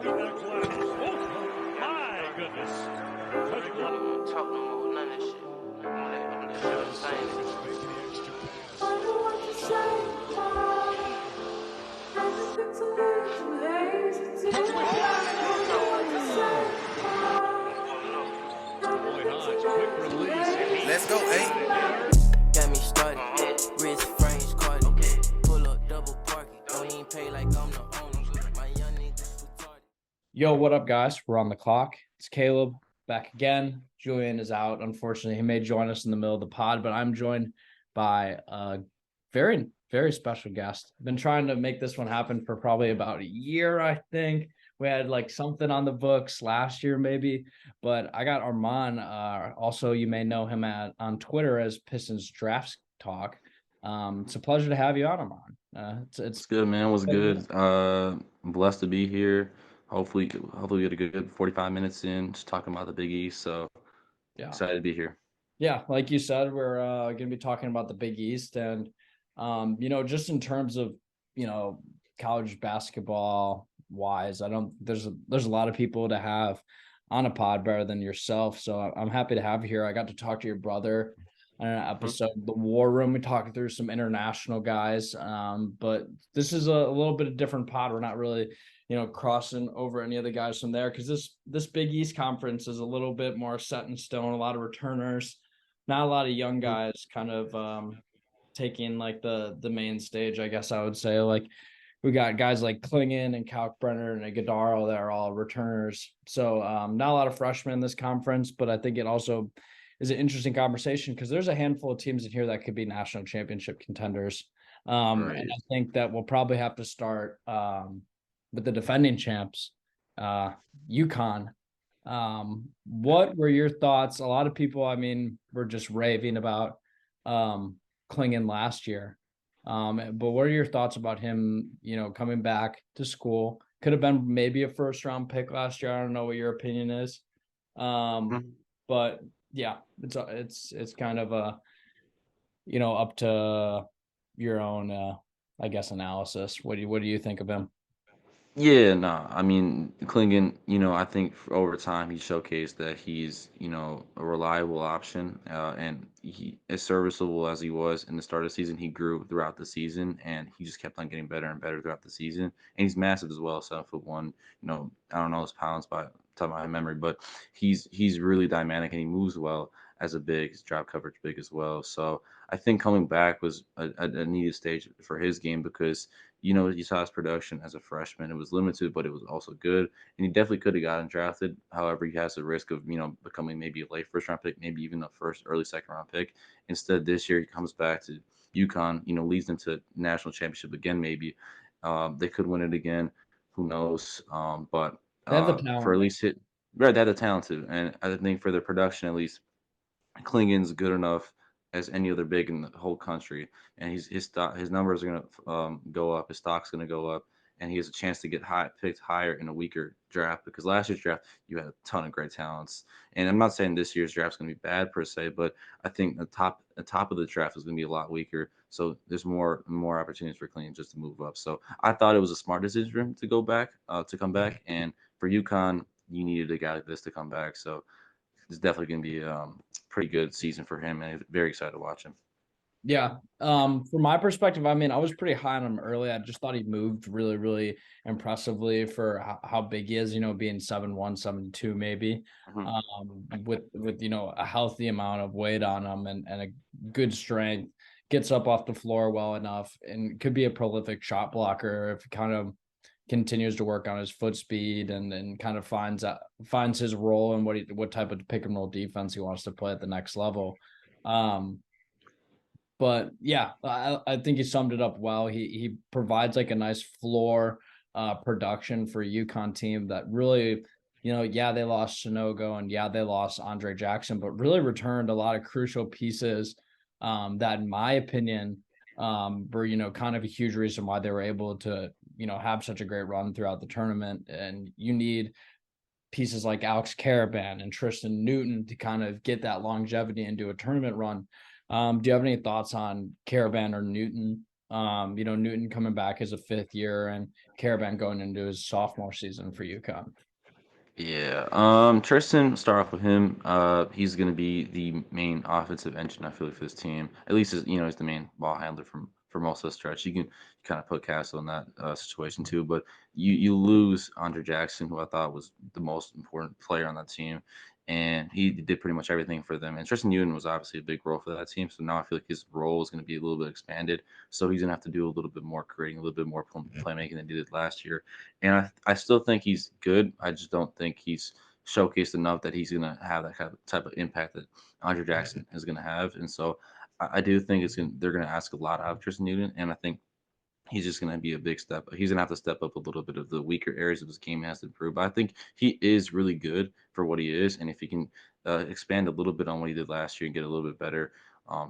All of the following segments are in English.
My goodness. Talk no more, none of that shit. I'm gonna let you say Boy Hodge, quick release. Let's go, eight. got me started. Wrist frames carded. Pull up double parking. Don't even pay like I'm the owner. My young niggas retarded. Yo, what up, guys? We're on the clock. It's Caleb back again. Julian is out. Unfortunately, he may join us in the middle of the pod, but I'm joined by a very, very special guest. I've been trying to make this one happen for probably about a year, I think. We had like something on the books last year, maybe, but I got Arman. Also, you may know him on Twitter as PistonsDraftTalk. It's a pleasure to have you on, Arman. It's good, man. It was good. I'm blessed to be here. Hopefully we get a good 45 minutes in just talking about the Big East. So yeah. excited to be here. Yeah, like you said, we're going to be talking about the Big East and, just in terms of, college basketball wise, there's a lot of people to have on a pod better than yourself. So I'm happy to have you here. I got to talk to your brother on an episode of The War Room. We talked through some international guys, but this is a little bit of different pod. We're not really, crossing over any of the guys from there because this Big East conference is a little bit more set in stone. A lot of returners, not a lot of young guys kind of taking like the main stage, I guess I would say. Like we got guys like Klingon and Kalkbrenner and Godaro that are all returners. So not a lot of freshmen in this conference, but I think it also is an interesting conversation because there's a handful of teams in here that could be national championship contenders. Right. And I think that we'll probably have to start with the defending champs, UConn. What were your thoughts? A lot of people, were just raving about Klingon last year. But what are your thoughts about him, coming back to school? Could have been maybe a first round pick last year. I don't know what your opinion is. But yeah, it's kind of up to your own I guess analysis. What do you think of him? Yeah, no, I mean, Klingon, I think over time he showcased that he's, a reliable option, and he as serviceable as he was in the start of the season, he grew throughout the season, and he just kept on getting better and better throughout the season. And he's massive as well, 7'1". I don't know his pounds by top of my memory, but he's really dynamic and he moves well as a big, his drop coverage big as well. So I think coming back was a needed stage for his game because you saw his production as a freshman. It was limited, but it was also good. And he definitely could have gotten drafted. However, he has the risk of, becoming maybe a late first round pick, maybe even a early second round pick. Instead, this year he comes back to UConn, leads them to national championship again, maybe. They could win it again. Who knows? But They have the for at talent. least right, they have the talent too. And I think for their production, at least, Klingon's good enough as any other big in the whole country, and his numbers are gonna go up, his stock's gonna go up, and he has a chance to get picked higher in a weaker draft because last year's draft you had a ton of great talents, and I'm not saying this year's draft's gonna be bad per se, but I think the top of the draft is gonna be a lot weaker, so there's more opportunities for Klingon just to move up. So I thought it was a smart decision for him to come back, and for UConn you needed a guy like this to come back, so it's definitely going to be a pretty good season for him, and very excited to watch him. Yeah. From my perspective, I was pretty high on him early. I just thought he moved really, really impressively for how big he is, being 7'1", 7'2", maybe, with a healthy amount of weight on him and a good strength, gets up off the floor well enough and could be a prolific shot blocker if he kind of continues to work on his foot speed and kind of finds his role and what type of pick and roll defense he wants to play at the next level. But yeah, I think he summed it up well. He provides like a nice floor production for a UConn team that really, they lost Sonogo and they lost Andre Jackson, but really returned a lot of crucial pieces that, in my opinion, were, kind of a huge reason why they were able to, have such a great run throughout the tournament. And you need pieces like Alex Caravan and Tristan Newton to kind of get that longevity into a tournament run. Do you have any thoughts on Caravan or Newton Newton coming back as a 5th year and Caravan going into his sophomore season for UConn. Yeah. Tristan, start off with him. He's gonna be the main offensive engine, I feel like, for this team. At least he's the main ball handler for most of the stretch. You can kind of put Castle in that situation too, but you lose Andre Jackson, who I thought was the most important player on that team, and he did pretty much everything for them. And Tristan Newton was obviously a big role for that team, so now I feel like his role is going to be a little bit expanded. So he's gonna have to do a little bit more creating, a little bit more playmaking than he did last year. And I still think he's good. I just don't think he's showcased enough that he's gonna have that kind of type of impact that Andre Jackson is gonna have. And so I do think they're gonna ask a lot out of Tristan Newton, and I think he's just going to be a big step. He's going to have to step up a little bit of the weaker areas of his game has to improve. But I think he is really good for what he is, and if he can expand a little bit on what he did last year and get a little bit better,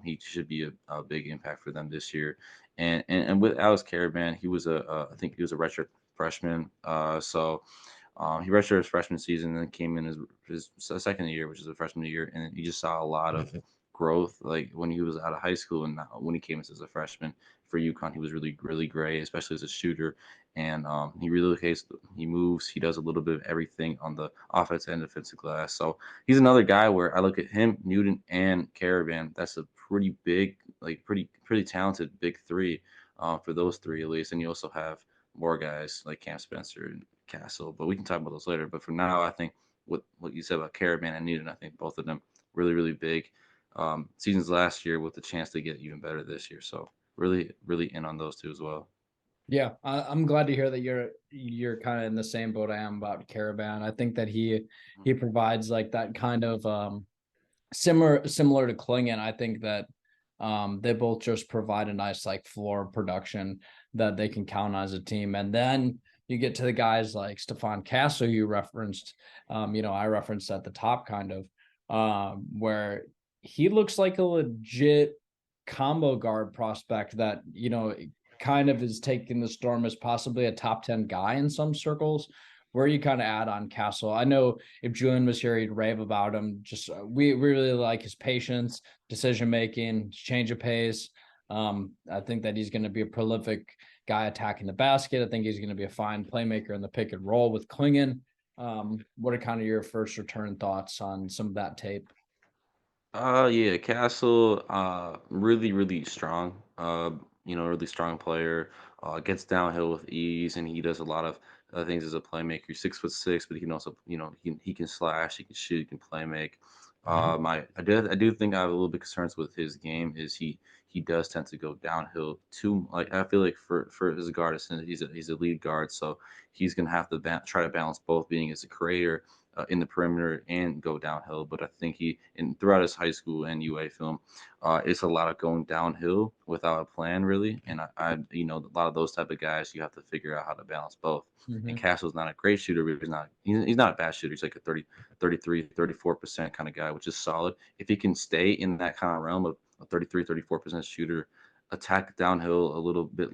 he should be a big impact for them this year. And with Alex Caravan, he was I think he was a redshirt freshman. He redshirted his freshman season and then came in his second year, which is a freshman year, and you just saw a lot of growth like when he was out of high school and when he came in as a freshman for UConn. He was really, really great, especially as a shooter. And he relocates, he moves, he does a little bit of everything on the offense and defensive glass. So he's another guy where I look at him, Newton, and Caravan. That's a pretty big, like pretty talented big three for those three at least. And you also have more guys like Cam Spencer and Castle, but we can talk about those later. But for now, I think what you said about Caravan and Newton, I think both of them really, really big seasons last year with the chance to get even better this year. So really, really in on those two as well. Yeah, I'm glad to hear that you're kind of in the same boat I am about Caravan. I think that he provides like that kind of similar to Klingon. I think that they both just provide a nice like floor production that they can count on as a team. And then you get to the guys like Stefan Castle you referenced. I referenced at the top kind of where he looks like a legit combo guard prospect that kind of is taking the storm as possibly a top 10 guy in some circles. Where you kind of add on Castle? I know if Julian was here, he'd rave about him. Just we really like his patience, decision making, change of pace. I think that he's going to be a prolific guy attacking the basket. I think he's going to be a fine playmaker in the pick and roll with Klingon. What are kind of your first return thoughts on some of that tape? Yeah, Castle, really, really strong. Really strong player. Gets downhill with ease, and he does a lot of things as a playmaker. He's 6'6", but he can also, he can slash, he can shoot, he can play make. I do think I have a little bit concerns with his game. Is he does tend to go downhill too. Like I feel like for his guard, since he's a lead guard, so he's gonna have to try to balance both being as a creator in the perimeter and go downhill. But I think throughout his high school and UA film, it's a lot of going downhill without a plan really. And a lot of those type of guys, you have to figure out how to balance both. And Mm-hmm. Castle's not a great shooter, but he's not a bad shooter. He's like a 34% kind of guy, which is solid. If he can stay in that kind of realm of a 34% shooter, attack downhill a little bit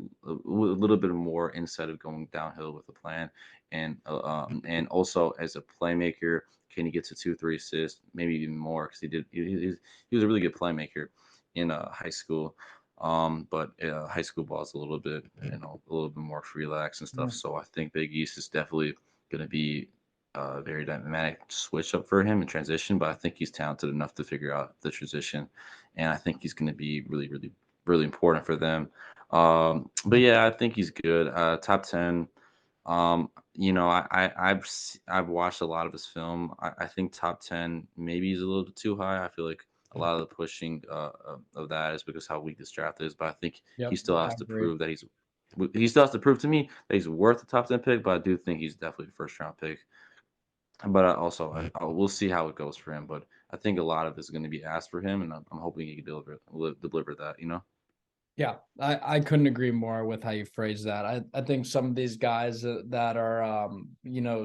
more instead of going downhill with a plan, and also as a playmaker, can he get to 2, 3 assists, maybe even more because he was a really good playmaker in high school. But high school ball is a little bit more relaxed and stuff. So I think Big East is definitely going to be a very dynamic switch up for him in transition. But I think he's talented enough to figure out the transition, and I think he's going to be really, really, really important for them. But yeah, I think he's good. Top 10. I've watched a lot of his film. I think top 10 maybe is a little bit too high. I feel like a lot of the pushing of that is because how weak this draft is. But I think he Yep, still I has to agree. prove that he still has to prove to me that he's worth a top 10 pick. But I do think he's definitely a first round pick. But we'll see how it goes for him. But I think a lot of this is going to be asked for him, and I'm hoping he can deliver that. Yeah, I couldn't agree more with how you phrase that. I think some of these guys that are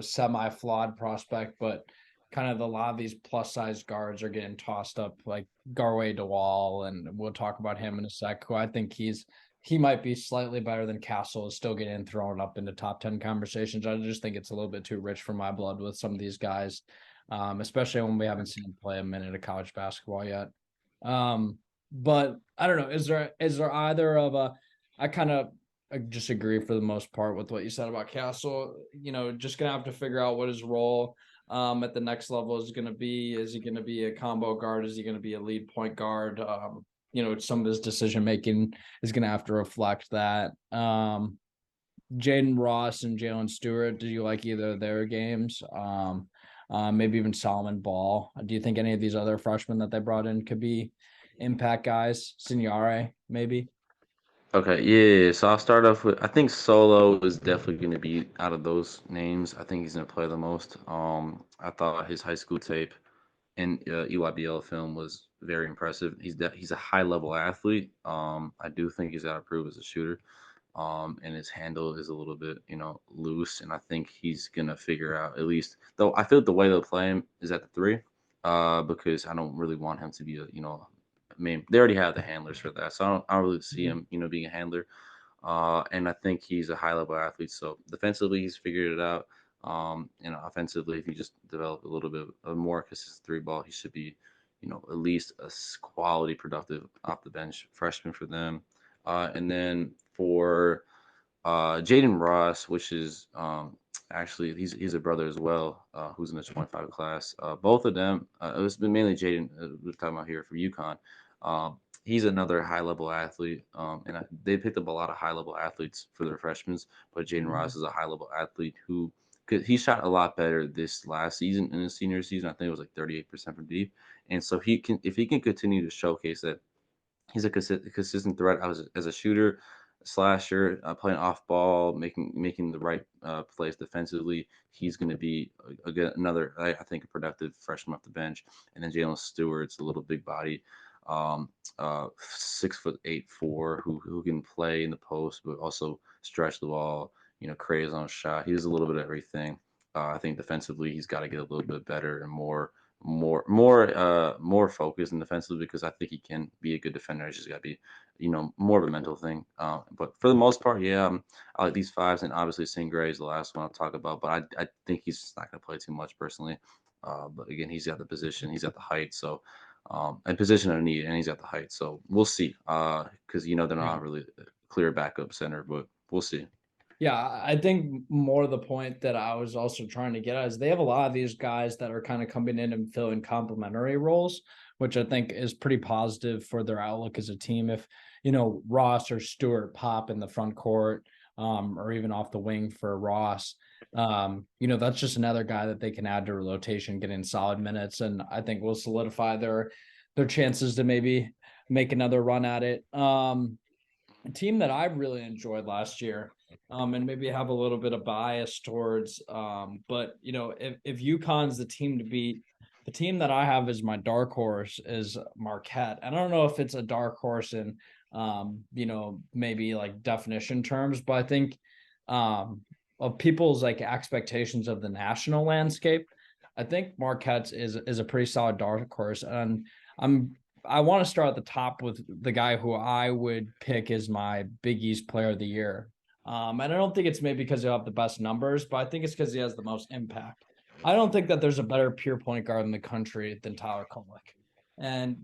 semi-flawed prospect, but kind of a lot of these plus size guards are getting tossed up like Garway DeWall, and we'll talk about him in a sec. Who I think he might be slightly better than Castle, is still getting thrown up into top 10 conversations. I just think it's a little bit too rich for my blood with some of these guys, especially when we haven't seen him play a minute of college basketball yet. But I don't know. Is there either of I kind of just agree for the most part with what you said about Castle. Just gonna have to figure out what his role at the next level is gonna be. Is he gonna be a combo guard? Is he gonna be a lead point guard? Some of his decision making is gonna have to reflect that. Jaden Ross and Jalen Stewart, do you like either of their games? Maybe even Solomon Ball. Do you think any of these other freshmen that they brought in could be impact guys? Signore, maybe? Okay, yeah. So I'll start off with I think Solo is definitely going to be out of those names. I think he's going to play the most. I thought his high school tape and EYBL film was very impressive. He's a high level athlete. I do think he's got to prove as a shooter. And his handle is a little bit, loose, and I think he's gonna figure out at least. Though I feel like the way they'll play him is at the three, because I don't really want him to be I mean, they already have the handlers for that, so I don't really see him, being a handler. And I think he's a high level athlete. So defensively, he's figured it out. Offensively, if you just develop a little bit of more consistent three ball, he should be, at least a quality productive off the bench freshman for them. And then for Jaden Ross, which is actually he's a brother as well, who's in the 25 class. Both of them, it's been mainly Jaden we're talking about here for UConn. He's another high level athlete, and they picked up a lot of high level athletes for their freshmen. But Jaden Ross is a high level athlete who he shot a lot better this last season in his senior season. I think it was like 38% from deep, and so he can if he can continue to showcase that he's a consistent threat as a shooter, slasher, playing off ball, making the right plays defensively. He's going to be another, I think, a productive freshman off the bench. And then Jalen Stewart's a little big body, 6'8", 4", who can play in the post but also stretch the ball. Create his own shot. He's a little bit of everything. I think defensively he's got to get a little bit better and more focused and defensively because I think he can be a good defender. It's just got to be, more of a mental thing. But for the most part, yeah, I like these fives, and obviously Singray is the last one I'll talk about. But I think he's just not going to play too much personally. But again, he's got the position, he's got the height, so and position of need, and he's got the height. So we'll see. Because they're Yeah. not really a clear backup center, but we'll see. Yeah, I think more the point that I was also trying to get at is they have a lot of these guys that are kind of coming in and filling complementary roles, which I think is pretty positive for their outlook as a team. If, Ross or Stewart pop in the front court, or even off the wing for Ross, that's just another guy that they can add to rotation, get in solid minutes, and I think will solidify their chances to maybe make another run at it. A team that I really enjoyed last year, and maybe have a little bit of bias towards, but if UConn's the team to beat, the team that I have as my dark horse is Marquette. And I don't know if it's a dark horse in, maybe like definition terms, but I think of people's like expectations of the national landscape, I think Marquette is a pretty solid dark horse, and I'm I want to start at the top with the guy who I would pick as my Big East Player of the Year. And I don't think it's maybe because he'll have the best numbers, but I think it's because he has the most impact. I don't think that there's a better pure point guard in the country than Tyler Kolek. And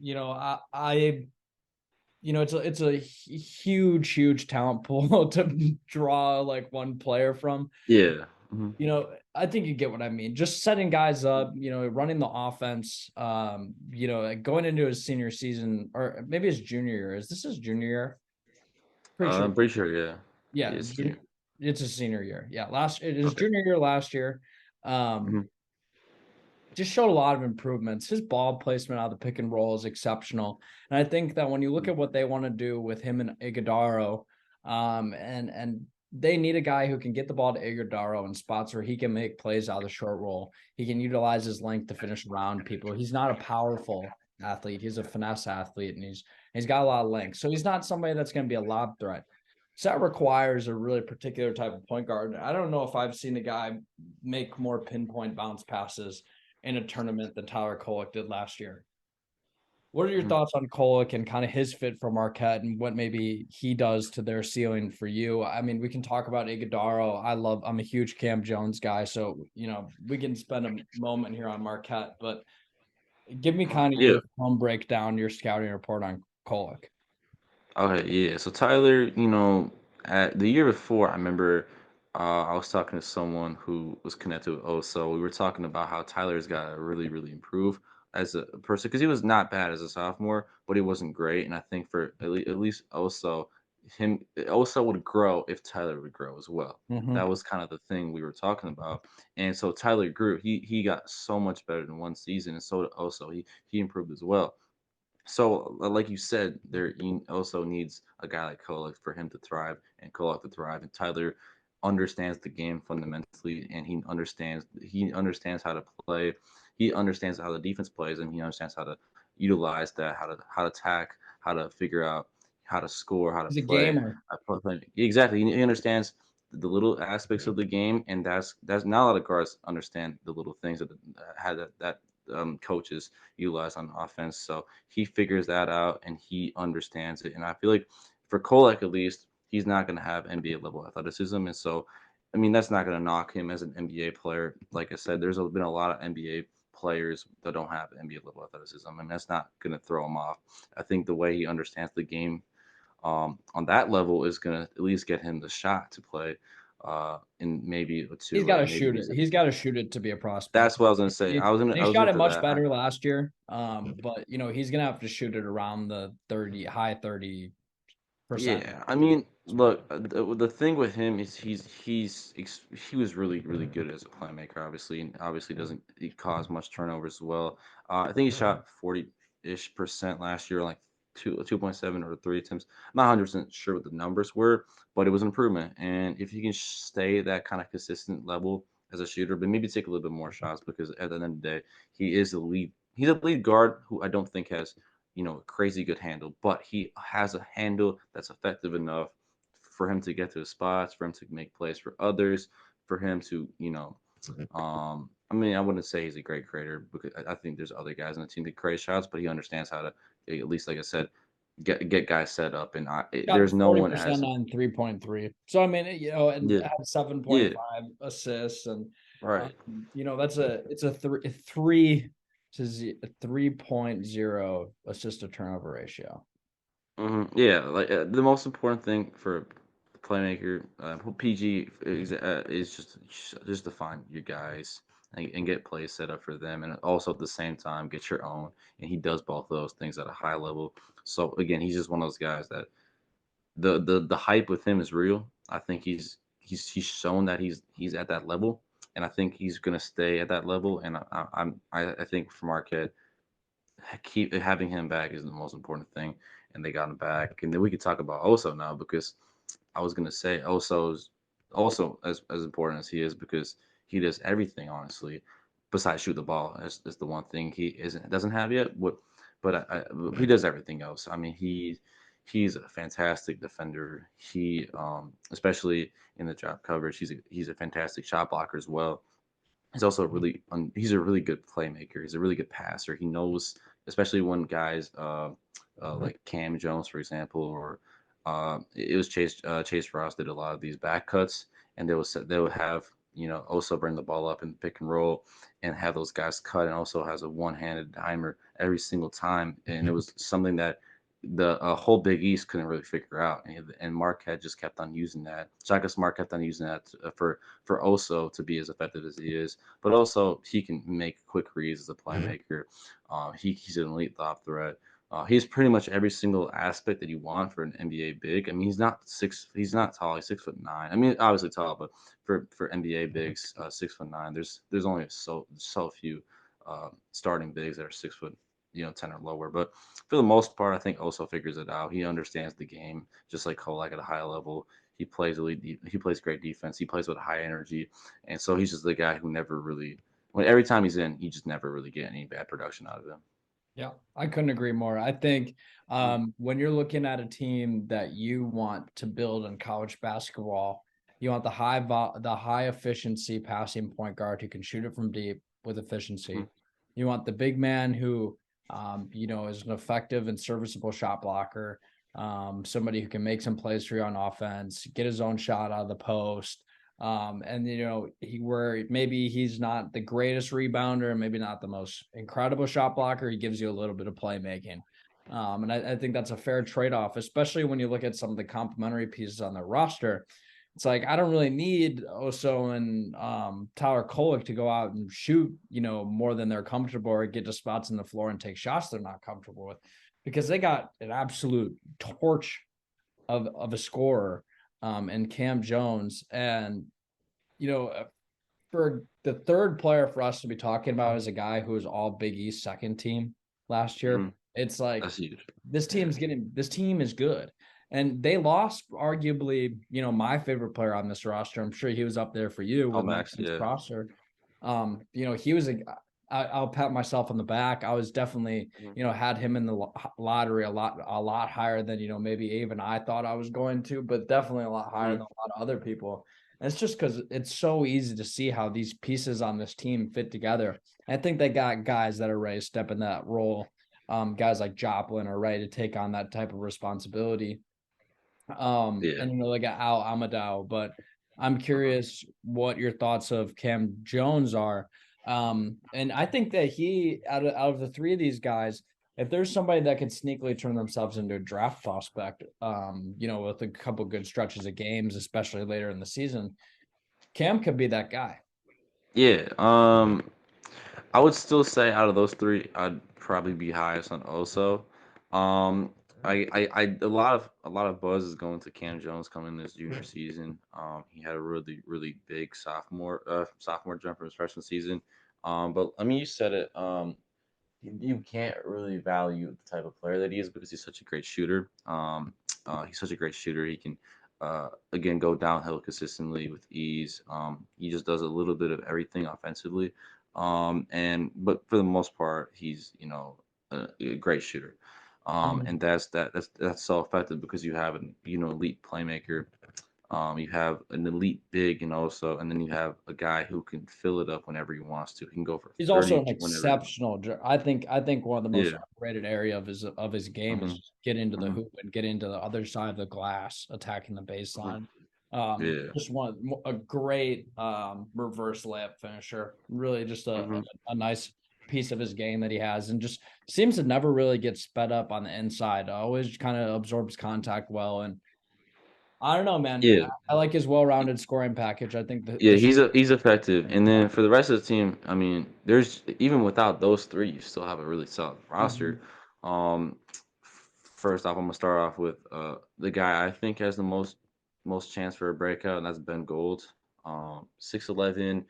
it's a huge talent pool to draw like one player from. Yeah. Mhm. I think you get what I mean. Just setting guys up, running the offense, going into his senior season or maybe his junior year. Is this his junior year? Pretty sure. I'm pretty sure, yeah. Yeah, Yes. it's his senior year. Yeah, it is Okay. junior year last year. Um, Mhm. just showed a lot of improvements. His ball placement out of the pick and roll is exceptional. And I think that when you look at what they want to do with him and Iguodaro, and they need a guy who can get the ball to Iguodaro in spots where he can make plays out of the short roll. He can utilize his length to finish around people. He's not a powerful athlete. He's a finesse athlete, and he's got a lot of length. So he's not somebody that's going to be a lob threat. So that requires a really particular type of point guard. I don't know if I've seen a guy make more pinpoint bounce passes in a tournament than Tyler Kolek did last year. What are your Mhm. thoughts on Kolek and kind of his fit for Marquette and what maybe he does to their ceiling for you? I mean, we can talk about Iguodaro. I'm a huge Cam Jones guy, so we can spend a moment here on Marquette, but give me kind of Yeah. your home breakdown, your scouting report on Kolek. Okay, yeah. So Tyler, at the year before, I remember I was talking to someone who was connected with Oso. We were talking about how Tyler's got to really, really improve as a person because he was not bad as a sophomore, but he wasn't great. And I think for at least Oso, Oso would grow if Tyler would grow as well. Hmm. That was kind of the thing we were talking about. And so Tyler grew. He got so much better in one season, and so did Oso. He improved as well. So, like you said, there also needs a guy like Kolek for him to thrive and Kolek to thrive. And Tyler understands the game fundamentally, and he understands how to play. He understands how the defense plays, and he understands how to utilize that, how to attack, how to figure out how to score, how to He's a play. gamer. Exactly. He understands the little aspects of the game, and that's not a lot of guards understand the little things that had that coaches utilize on offense. So he figures that out and he understands it. And I feel like for Kolek at least, he's not going to have NBA level athleticism, and so I mean that's not going to knock him as an NBA player. Like I said, there's been a lot of NBA players that don't have NBA level athleticism, and that's not going to throw him off. I think the way he understands the game on that level is going to at least get him the shot to play in maybe a He's two got way, to maybe shoot it. he's He's got to shoot it to be a prospect. that's what I was gonna say. He, I he was shot gonna it say much that. better last year. But he's gonna have to shoot it around the 30, high 30%. Yeah, I mean, look, the thing with him is he was really really good as a playmaker. Obviously, and obviously doesn't he cause much turnovers as well. I think he shot 40-ish% last year, like 2.7 or 3 attempts. I'm not 100% sure what the numbers were, but it was an improvement. And if he can stay that kind of consistent level as a shooter, but maybe take a little bit more shots because at the end of the day, he is the lead. He's a lead guard who I don't think has a crazy good handle, but he has a handle that's effective enough for him to get to the spots, for him to make plays for others, for him to, I mean, I wouldn't say he's a great creator because I think there's other guys on the team that create shots, but he understands how to, at least, like I said, get guys set up. And Got there's no one 40% as, on 3.3. So I mean, and yeah, had yeah, 7.5 assists, and right. that's a 3.0 assist to turnover ratio. Yeah, like the most important thing for a playmaker, PG is just to find your guys and get plays set up for them, and also at the same time get your own. And he does both of those things at a high level. So again, he's just one of those guys that the hype with him is real. I think he's shown that he's at that level, and I think he's gonna stay at that level. And I think for Marquette keep having him back is the most important thing, and they got him back. And then we could talk about Oso now because I was gonna say Oso's also as important as he is because he does everything honestly, besides shoot the ball. That's the one thing he doesn't have yet. But he does everything else. I mean he's a fantastic defender. He especially in the drop coverage, he's a fantastic shot blocker as well. He's also he's a really good playmaker. He's a really good passer. He knows, especially when guys like Cam Jones, for example, or it was Chase Ross did a lot of these back cuts, and they would have also bring the ball up and pick and roll, and have those guys cut, and also has a one-handed dimer every single time, and it was something that the whole Big East couldn't really figure out, and Marquette just kept on using that. Shaka Smart kept on using that for Oso to be as effective as he is, but also he can make quick reads as a playmaker. He's an elite thought threat. He's pretty much every single aspect that you want for an NBA big. I mean, he's not tall. He's 6'9". I mean, obviously tall, but for NBA bigs, 6'9", there's only so few starting bigs that are 6 foot, 10 or lower. But for the most part, I think Oso figures it out. He understands the game just like Kolak at a high level. He plays great defense. He plays with high energy, and so he's just the guy who never really. When every time he's in, he just never really get any bad production out of him. Yeah, I couldn't agree more. I think Mhm. when you're looking at a team that you want to build in college basketball, you want the high efficiency passing point guard who can shoot it from deep with Mhm. efficiency. You want the big man who is an effective and serviceable shot blocker, somebody who can make some plays for you on offense, get his own shot out of the post. And where maybe he's not the greatest rebounder, maybe not the most incredible shot blocker, he gives you a little bit of playmaking. And I think that's a fair trade-off, especially when you look at some of the complementary pieces on their roster. It's like I don't really need Oso and Tyler Kolek to go out and shoot, more than they're comfortable or get to spots in the floor and take shots they're not comfortable with, because they got an absolute torch of a scorer and Cam Jones. And for the third player for us to be talking about is a guy who was all Big East second team last year. Mhm. It's like That's huge. this Yeah. team is good. And they lost arguably, my favorite player on this roster. I'm sure he was up there for you Oh, with Max. Maxence Yeah. Prosser. He was I'll pat myself on the back. I was definitely, Mhm. had him in the lottery a lot higher than, maybe even I thought I was going to, but definitely a lot higher Mhm. than a lot of other people. And it's just because it's so easy to see how these pieces on this team fit together. I think they got guys that are ready to step in that role. Guys like Joplin are ready to take on that type of responsibility. Yeah. And like Al Amadou, but I'm curious what your thoughts of Cam Jones are. And I think that he out of the three of these guys, if there's somebody that could sneakily turn themselves into a draft prospect, with a couple good stretches of games, especially later in the season, Cam could be that guy. Yeah. I would still say out of those three, I'd probably be highest on Oso. Um, a lot of buzz is going to Cam Jones coming this junior season. He had a really really big sophomore jump from his freshman season. But I mean, you said it. You can't really value the type of player that he is because he's such a great shooter. He's such a great shooter. He can, again, go downhill consistently with ease. He just does a little bit of everything offensively. But for the most part, he's a great shooter. Mhm. And that's so effective because you have an elite playmaker. You have an elite big, and then you have a guy who can fill it up whenever he wants to. He can go for He's also 30 an whenever he wants. exceptional. I think one of the most Yeah. underrated area of his game is Hmm. just get into the Hmm. hoop and get into the other side of the glass, attacking the Hmm. baseline. Yeah. Just a great reverse layup finisher. Really, just Hmm. a nice piece of his game that he has, and just seems to never really get sped up on the inside. Always kind of absorbs contact well, and I don't know, man. Yeah. I like his well-rounded scoring package. I think Yeah, he's effective. And then for the rest of the team, I mean, there's even without those three, you still have a really solid roster. Mhm. Um, First off, I'm gonna start off with the guy I think has the most chance for a breakout, and that's Ben Gold. 6'11",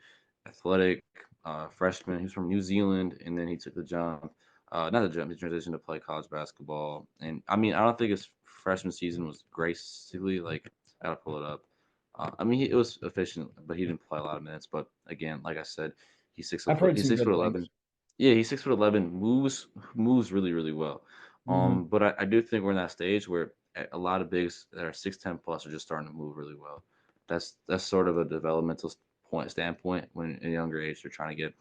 athletic, freshman. He's from New Zealand, and then he took the jump. Not the jump, he transitioned to play college basketball. And I mean, I don't think his freshman season was gracefully like I gotta pull it up. I mean, it was efficient, but he didn't play a lot of minutes. But again, like I said, he's six I've foot. heard He's some six foot good things. 11. Yeah, he's 6'11". Moves really really well. Mhm. But I do think we're in that stage where a lot of bigs that are 6'10" plus are just starting to move really well. That's sort of a developmental standpoint when in a younger age they're trying to get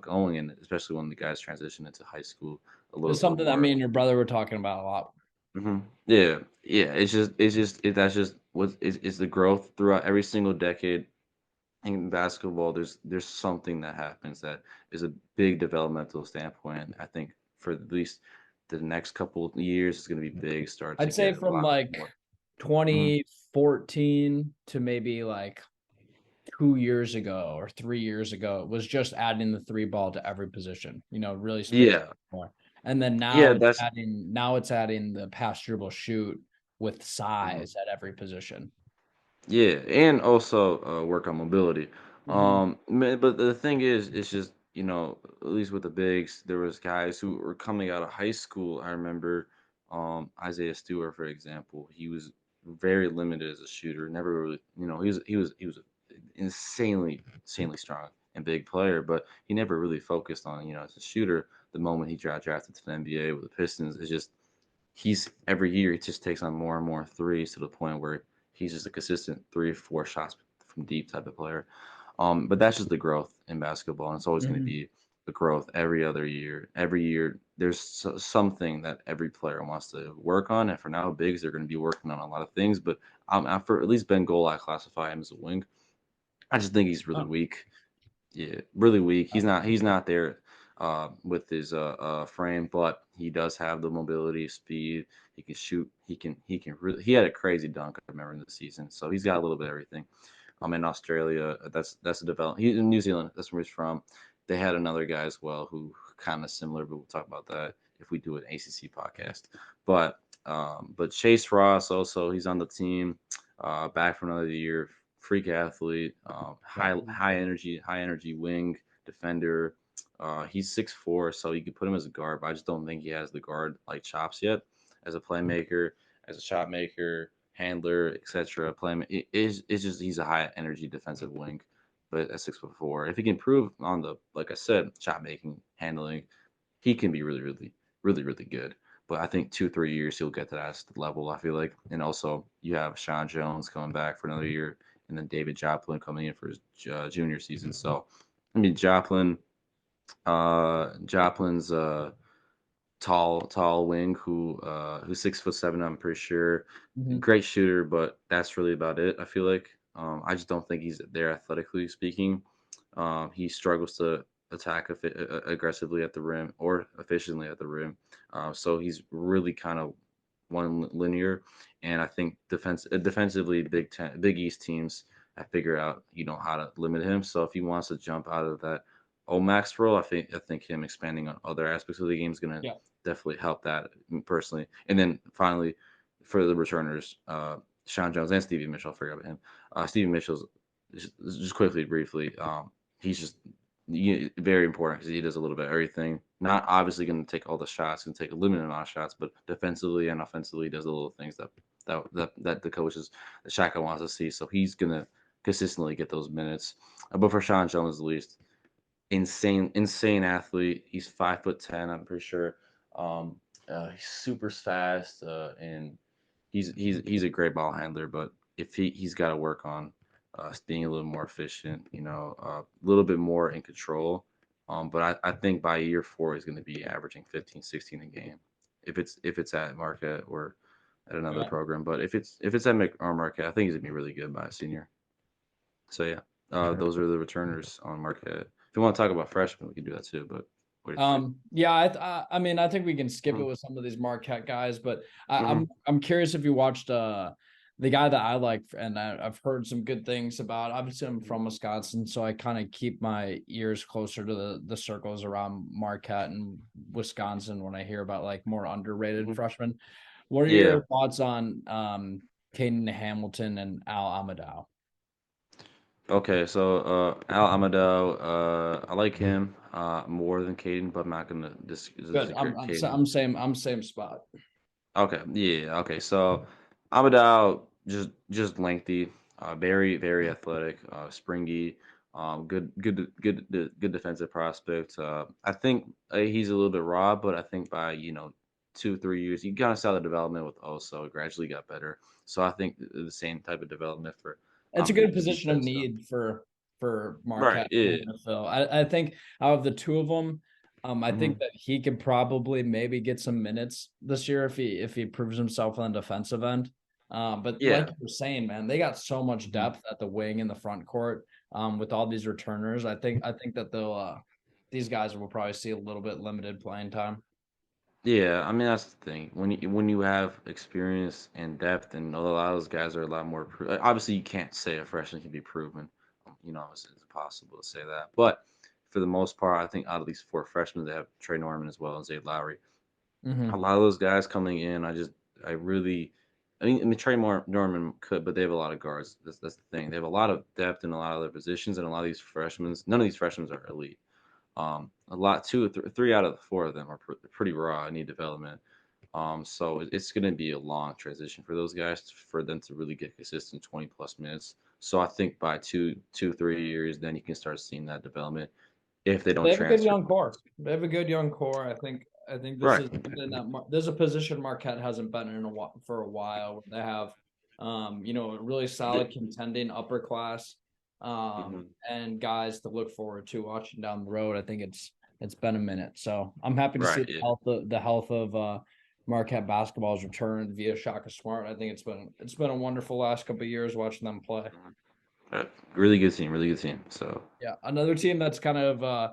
going, and especially when the guys transition into high school a little It's bit something that more. me and your brother were talking about a lot. Yeah, yeah. That's just what is the growth throughout every single decade in basketball. There's something that happens that is a big developmental standpoint. And I think for at least the next couple of years, it's going to be big. Start to I'd say get a from lot like more. Mhm. 2014 to maybe like 2 years ago or 3 years ago, it was just adding the three ball to every position, really space Yeah, more. And then yeah. That's now it's adding the pass dribble shoot with mhm. size at every position. Yeah, and also work on mobility. Mhm. But the thing is, it's just at least with the bigs, there was guys who were coming out of high school. I remember Isaiah Stewart, for example. He was very limited as a shooter. Never really, he was insanely strong and big player, but he never really focused on as a shooter. The moment he got drafted to the NBA with the Pistons, it's just he's every year he just takes on more and more threes to the point where he's just a consistent 3 or 4 shots from deep type of player. But that's just the growth in basketball, and it's always going to Mhm. be the growth every other year. Every year, there's something that every player wants to work on. And for now, bigs are going to be working on a lot of things. But for at least Ben Gol, I classify him as a wing. I just think he's really Oh, weak. Yeah, really weak. He's not there. with his frame, but he does have the mobility, speed. He can shoot. He can really. He had a crazy dunk, I remember, in the season. So he's got a little bit of everything. In Australia. That's a develop. He's in New Zealand. That's where he's from. They had another guy as well who kind of similar, but we'll talk about that if we do an ACC podcast. But Chase Ross also, he's on the team, back for another year. Freak athlete, high energy wing defender. He's 6'4", so you could put him as a guard, but I just don't think he has the guard like chops yet as a playmaker, as a shot maker, handler, etc. It's just he's a high energy defensive wing, but at 6'4", if he can improve on the, like I said, shot making, handling, he can be really good. But I think 2 3 years he'll get to that level. I feel like, and also you have Sean Jones coming back for another year, and then David Joplin coming in for his junior season. So, I mean, Joplin's tall wing who's 6'7", I'm pretty sure. Mhm. Great shooter, but that's really about it. I feel like I just don't think he's there athletically speaking. He struggles to attack aggressively at the rim or efficiently at the rim. So he's really kind of one linear. And I think defensively, Big East teams have figured out how to limit him. So if he wants to jump out of that Omax role, I think him expanding on other aspects of the game is going to Yeah. definitely help that personally. And then finally, for the returners, Sean Jones and Stevie Mitchell, I forgot about him. Stevie Mitchell's just quickly, briefly. He's just very important because he does a little bit of everything. Not obviously going to take all the shots, going to take a limited amount of shots, but defensively and offensively, he does the little things that the coaches, the Shaka wants to see. So he's going to consistently get those minutes. But for Sean Jones, at least, insane athlete. He's 5'10", I'm pretty sure. He's super fast, and he's a great ball handler. But if he's got to work on being a little more efficient, a little bit more in control. But I think by year 4 he's going to be averaging 15, 16 a game, if it's at Marquette or at another Yeah. program. But if it's at Marquette, I think he's gonna be really good by a senior. So yeah, those are the returners on Marquette. If you want to talk about freshmen, we can do that too. But what do you think? Yeah, I mean, I think we can skip it Mhm. with some of these Marquette guys, but Mhm. I'm curious if you watched the guy that I like, and I've heard some good things about. Obviously, I'm from Wisconsin, so I kind of keep my ears closer to the circles around Marquette and Wisconsin when I hear about like more underrated Mhm. freshmen. What are Yeah. your thoughts on Caden Hamilton and Al Amadou? Okay. So Al Amadou, I like him more than Caden, but I'm not gonna Good. I'm disagree. I'm sa- Caden. I'm same spot. Okay. Yeah. Okay. So Amadou, just lengthy, very athletic, springy, good defensive prospect. I think he's a little bit raw, but I think by 2 3 years, you kind of saw the development with Oso. Gradually got better. So I think the same type of development for It's a Amadou good could be position of good. So need for right. Marquette Yeah. to fill. I think out of the two of them, I think Hmm. that he could probably maybe get some minutes this year if he proves himself on the defensive end. But like Yeah. you were saying, man, they got so much Mhm. depth at the wing and the front court. With all these returners, I think that they'll these guys will probably see a little bit limited playing time. Yeah, I mean that's the thing. When you have experience and depth, and a lot of those guys are a lot more. Obviously, you can't say a freshman can be proven. It's impossible to say that. But for the most part, I think out of these 4 freshmen, they have Trey Norman as well as Zay Lowry. A Hmm. lot of those guys coming in, I mean, Norman could, but they have a lot of guards. That's the thing. They have a lot of depth in a lot of their positions, and a lot of these freshmen. None of these freshmen are elite. A lot, 3 out of the 4 of them are pretty raw and need development. So it's going to be a long transition for those guys for them to really get consistent 20 plus minutes. So I think by 3 years, then you can start seeing that development if they don't They have a good transfer. young core. They have a good young core. I think this Right. is something that there's a position Marquette hasn't been in for a while. Where they have, a really solid The- contending upper class, mhm. and guys to look forward to watching down the road. I think it's been a minute, so I'm happy to see Right. the Yeah. health of Marquette basketball's return via Shaka Smart. I think it's been a wonderful last couple of years watching them play. Mhm. Really good team. Really good team. So. Yeah, another team that's kind of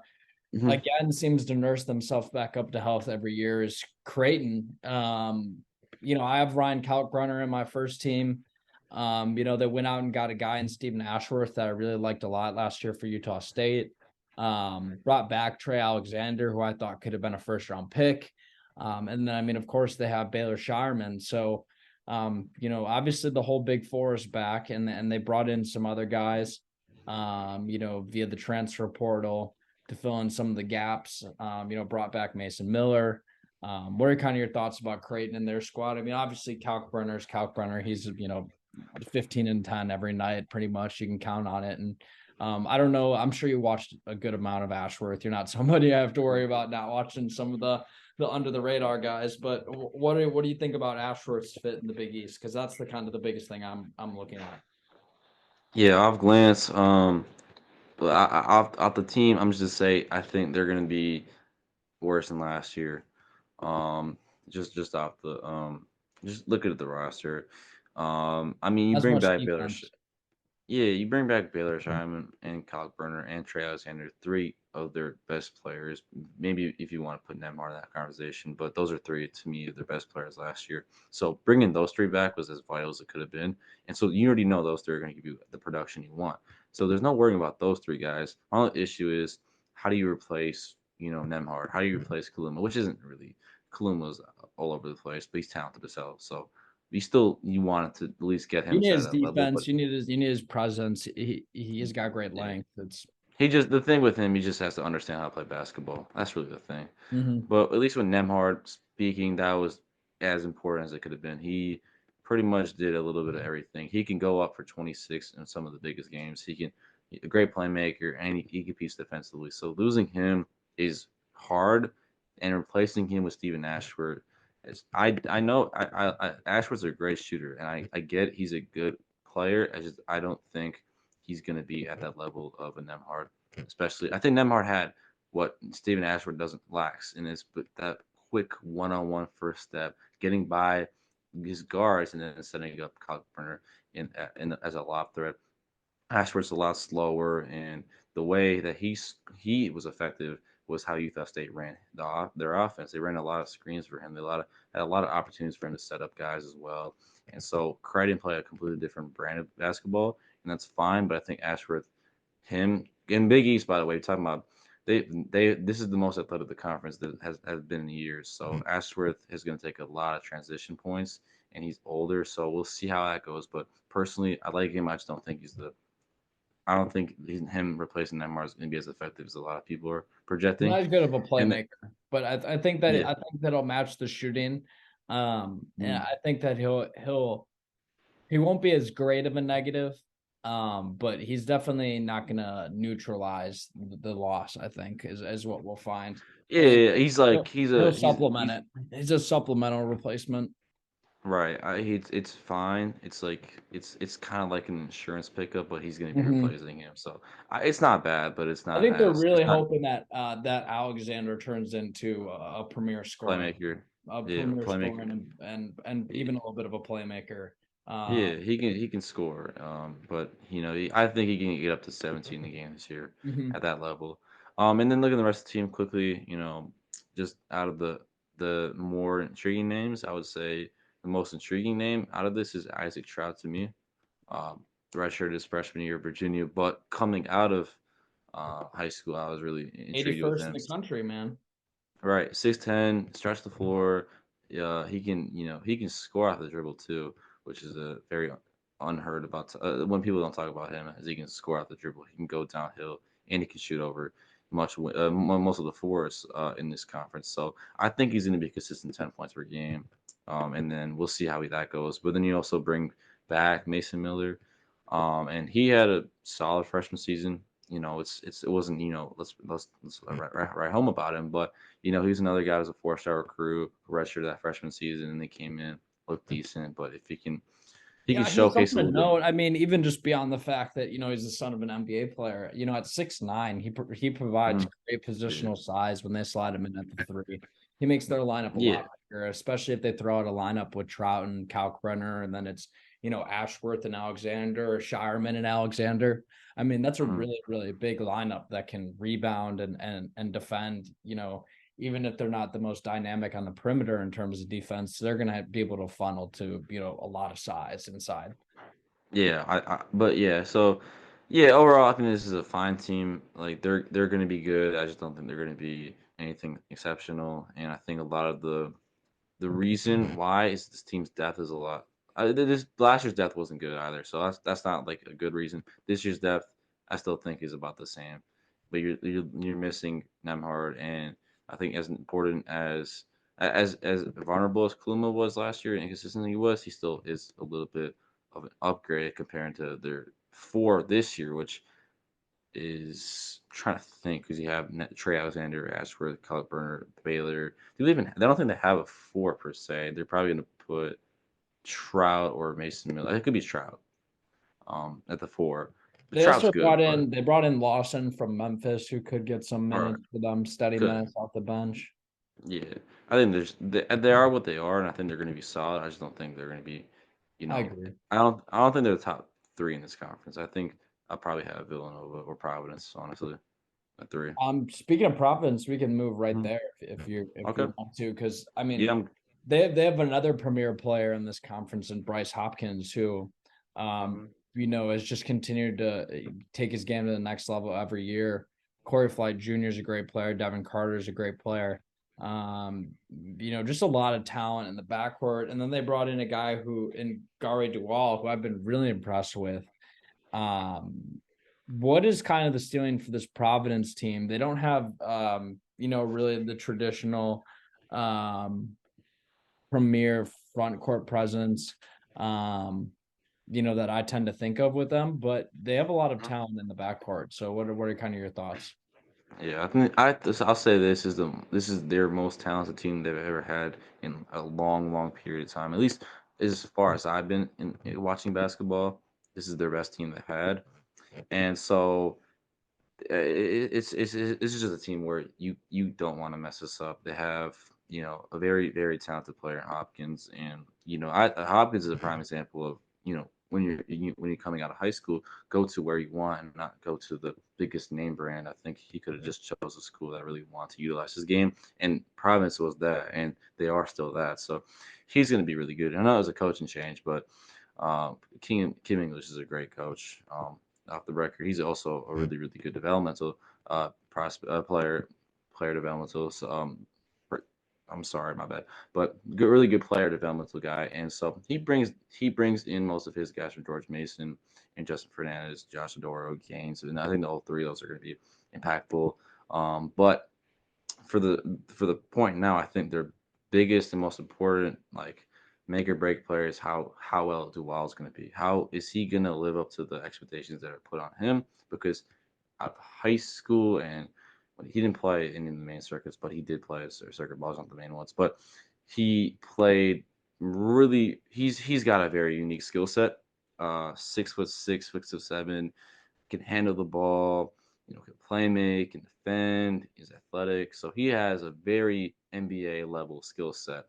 Mhm. again seems to nurse themselves back up to health every year is Creighton. I have Ryan Kalkbrenner in my first team. They went out and got a guy in Stephen Ashworth that I really liked a lot last year for Utah State. Brought back Trey Alexander, who I thought could have been a first round pick. And then, of course, they have Baylor Shireman. So, obviously the whole Big Four is back, and they brought in some other guys, via the transfer portal to fill in some of the gaps. Brought back Mason Miller. What are kind of your thoughts about Creighton and their squad? Obviously Kalkbrenner's Kalkbrenner. He's 15 and 10 every night, pretty much. You can count on it. And I don't know. I'm sure you watched a good amount of Ashworth. You're not somebody I have to worry about not watching some of the under the radar guys. But what do you think about Ashworth's fit in the Big East? Because that's the kind of the biggest thing I'm looking at. Yeah, off glance, but off the team, I'm just to say I think they're gonna be worse than last year. Um, just off the just look at the roster. You As bring much back defense. Yeah, you bring back Baylor Shireman and Kalkbrenner and Trey Alexander, three of their best players. Maybe if you want to put Nemhard in that conversation, but those are three to me of their best players last year. So bringing those three back was as vital as it could have been, and so you already know those three are going to give you the production you want. So there's no worrying about those three guys. My only issue is how do you replace Nemhard? How do you replace Kaluma? Which isn't really Kaluma's all over the place, but he's talented as hell. So you wanted to at least get You him need to his that level, but defense. You need his presence. He's got great yeah. length. It's The thing with him, he just has to understand how to play basketball. That's really the thing. Mhm. But at least with Nemhard speaking, that was as important as it could have been. He pretty much did a little bit of everything. He can go up for 26 in some of the biggest games. He's a great playmaker, and he competes defensively. So losing him is hard, and replacing him with Steven Ashford is I know Ashford's a great shooter, and I get he's a good player. I don't think he's going to be at that level of a Nemhard. Especially, I think Nemhard had what Steven Ashford doesn't lacks in his but that quick one-on-one first step, getting by his guards and then setting up Kalkbrenner in as a lob threat. Ashford's a lot slower, and the way that he was effective was how Utah State ran their offense. They ran a lot of screens for him. They had a lot of opportunities for him to set up guys as well. And so Creighton played a completely different brand of basketball, and that's fine. But I think Ashford, him in Big East, by the way, talking about they this is the most athletic of the conference that has been in years. So Ashworth is going to take a lot of transition points, and he's older, so we'll see how that goes. But personally, I like him. I don't think him replacing Neymar is going to be as effective as a lot of people are He's projecting. not as good of a And the, playmaker, but I think yeah, that'll match the shooting. And mm, I think that he won't be as great of a negative. But he's definitely not gonna neutralize the loss, I think, is what we'll find. I think yeah, he's like he'll supplement he's it. He's a supplemental replacement. right. It's fine. It's like it's kind of like an insurance pickup, but he's going to be Mhm. replacing him. So it's not bad, but I think they're it's really not hoping that that Alexander turns into a premier scoring, playmaker. a Yeah, premier playmaker. scoring, and even a little bit of a playmaker. Yeah, he can score. But I think he can get up to 17 a game this year Mhm. at that level. And then look at the rest of the team quickly. Just out of the more intriguing names, I would say the most intriguing name out of this is Isaac Trout to me. Redshirt his freshman year at Virginia, but coming out of high school, I was really intrigued with 81st in him. the country, man. Right, 6'10", stretch the floor. Yeah, he can score off the dribble too, which is a very unheard about. When people don't talk about him, as he can score off the dribble, he can go downhill and he can shoot over most of the fours in this conference. So I think he's going to be a consistent 10 points per game, and then we'll see how that goes. But then you also bring back Mason Miller, and he had a solid freshman season. It wasn't let's write home about him, but he's another guy who's a 4-star recruit, redshirted that freshman season, and they came in, looked decent. But if he can Yeah, he's showcase something a to little bit, note. Even just beyond the fact that he's the son of an NBA player. At 6'9", he provides mm, great yeah, positional size when they slide him in at the three. He makes their lineup a yeah, lot bigger, especially if they throw out a lineup with Trout and Kalkbrenner, and then it's Ashworth and Alexander, or Shireman and Alexander. I mean, that's a Mhm. really, really big lineup that can rebound and defend, even if they're not the most dynamic on the perimeter in terms of defense, they're going to be able to funnel to, a lot of size inside. Yeah, but yeah, so yeah, overall, I think this is a fine team. Like they're going to be good. I just don't think they're going to be anything exceptional. And I think a lot of the reason why is this team's depth is a lot. This last year's depth wasn't good either, so that's not like a good reason. This year's depth, I still think is about the same, but you're missing Nemhard, and I think as important as vulnerable as Kluma was last year and inconsistent he was, he still is a little bit of an upgrade compared to their four this year, which is trying to think because you have Trey Alexander, Ashford, Caleb Burner, Baylor. Do they even? I don't think they have a four per se. They're probably going to put Trout or Mason Miller. It could be Trout at the four. But They Trout's also good, but brought in Lawson from Memphis, who could get some all right, minutes for them, steady good. minutes off the bench. Yeah, I think they are what they are, and I think they're going to be solid. I just don't think they're going to be, you I know, agree. I don't think they're the top three in this conference. I think I'll probably have Villanova or Providence, honestly, at three. Speaking of Providence, we can move right Mhm. there if you Okay. want to, because I Yeah. mean they have another premier player in this conference in Bryce Hopkins, who Mhm. has just continued to take his game to the next level every year. Corey Flight Jr. is a great player. Devin Carter is a great player. Just a lot of talent in the backcourt. And then they brought in a guy who in Gary Duval, who I've been really impressed with. What is kind of the ceiling for this Providence team? They don't have really the traditional um premier front court presence that I tend to think of with them, but they have a lot of talent in the backcourt. So what are kind of your thoughts? Yeah, I'll say this is their most talented team they've ever had in a long, long period of time. At least as far as I've been in watching basketball, this is their best team they've had. And so it's just a team where you don't want to mess this up. They have a very very talented player in Hopkins, and Hopkins is a prime example of when you're coming out of high school, go to where you want and not go to the biggest name brand. I think he could have just chose a school that really wanted to utilize his game, and Providence was that, and they are still that. So he's going to be really good. I know it was a coaching change, but Kim English is a great coach. Off the record, he's also a really really good developmental player developmental. So, I'm sorry, my bad, but really good player developmental guy, and so he brings in most of his guys from George Mason and Justin Fernandez, Josh Adoro, Gaines, and I think all three of those are going to be impactful. But for the point now, I think their biggest and most important like make or break player is how well Duval is going to be. How is he going to live up to the expectations that are put on him? Because out of high school and well, he didn't play any of the main circuits, but he did play circuit balls, not the main ones. But he played really. He's got a very unique skill set. 6'6", 6'7", can handle the ball, can play make, can defend, is athletic. So he has a very NBA level skill set.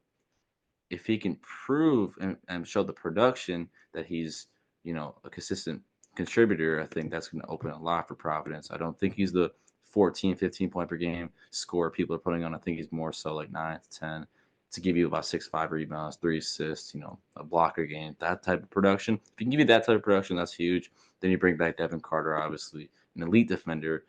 If he can prove and show the production that he's, a consistent contributor, I think that's going to open a lot for Providence. I don't think he's the 14, 15 point per game score people are putting on. I think he's more so like 9 to 10 to give you about 6, 5 rebounds, 3 assists, a blocker game, that type of production. If he can give you that type of production, that's huge. Then you bring back Devin Carter, obviously, an elite defender,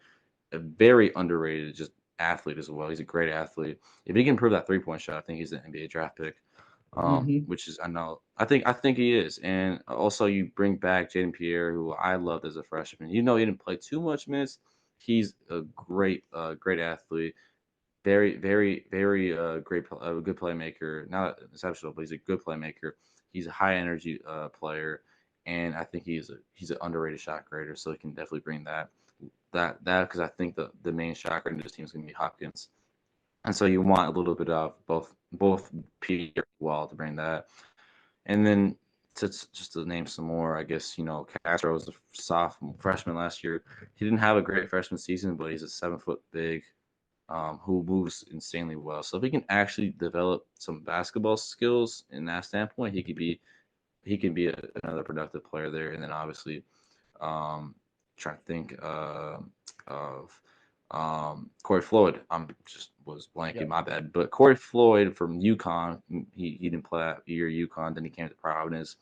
a very underrated just athlete as well. He's a great athlete. If he can improve that 3 point shot, I think he's an NBA draft pick. Mm-hmm. Which is I think he is, and also you bring back Jaden Pierre, who I loved as a freshman. Even though he didn't play too much minutes, he's a great athlete, very very very good playmaker. Not exceptional, but he's a good playmaker. He's a high energy player, and I think he's an underrated shot creator. So he can definitely bring that because I think the main shot creator in this team is going to be Hopkins. And so you want a little bit of both Peter Wall to bring that, and then just to name some more, I guess Castro was a sophomore freshman last year. He didn't have a great freshman season, but he's a 7 foot big who moves insanely well. So if he can actually develop some basketball skills in that standpoint, he could be he can be another productive player there. And then obviously, trying to think of Corey Floyd. I'm just was blanking, Yep. my bad. But Corey Floyd from UConn, he didn't play that year at UConn. Then he came to Providence.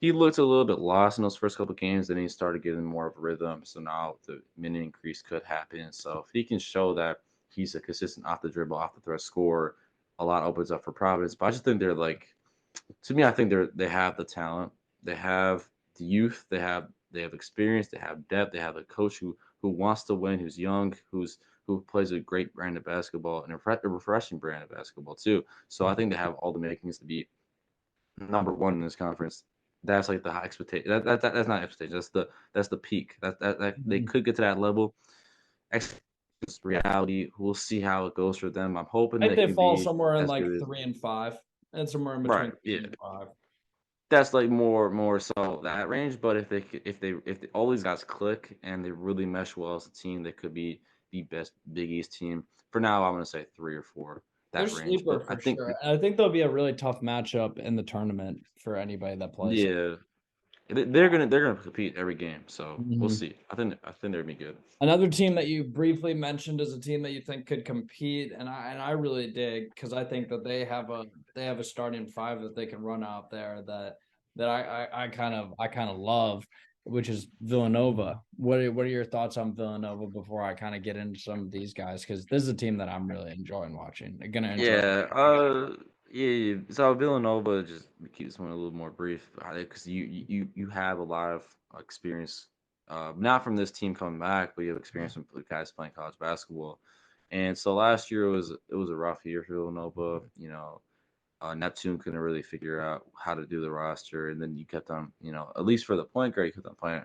He looked a little bit lost in those first couple of games. Then he started getting more of a rhythm. So now the minute increase could happen. So if he can show that he's a consistent off the dribble, off the threat scorer, a lot opens up for Providence. But I just think they're like, to me, I think they have the talent, they have the youth, they have experience, they have depth, they have a coach who wants to win, who's young, who plays a great brand of basketball and a refreshing brand of basketball too. So I think they have all the makings to be number one in this conference. That's like the high expectation. That's not expectation. That's the peak. That they Mhm. could get to that level. Reality. We'll see how it goes for them. I'm hoping I think they they can fall be somewhere in as like good as 3 and 5, and somewhere in right. between Yeah, 3 and 5. that's like more so that range. But if all these guys click and they really mesh well as a team, they could be the best Big East team. For now, I'm gonna say 3 or 4 They're that range. sleeper But I for think sure. And I think they'll be a really tough matchup in the tournament for anybody that plays. yeah, they're gonna compete every game. So we'll Mhm. see. I think they're gonna be good. Another team that you briefly mentioned as a team that you think could compete, and I really dig because I think that they have a starting five that they can run out there that I kind of love, which is Villanova. What are your thoughts on Villanova before I kind of get into some of these guys? Because this is a team that I'm really enjoying watching. They're gonna enjoy. Yeah, yeah. So Villanova, just to keep this one a little more brief, because you have a lot of experience, not from this team coming back, but you have experience from the guys playing college basketball. And so last year it was a rough year for Villanova. Neptune couldn't really figure out how to do the roster, and then you kept on, at least for the point guard, you kept on playing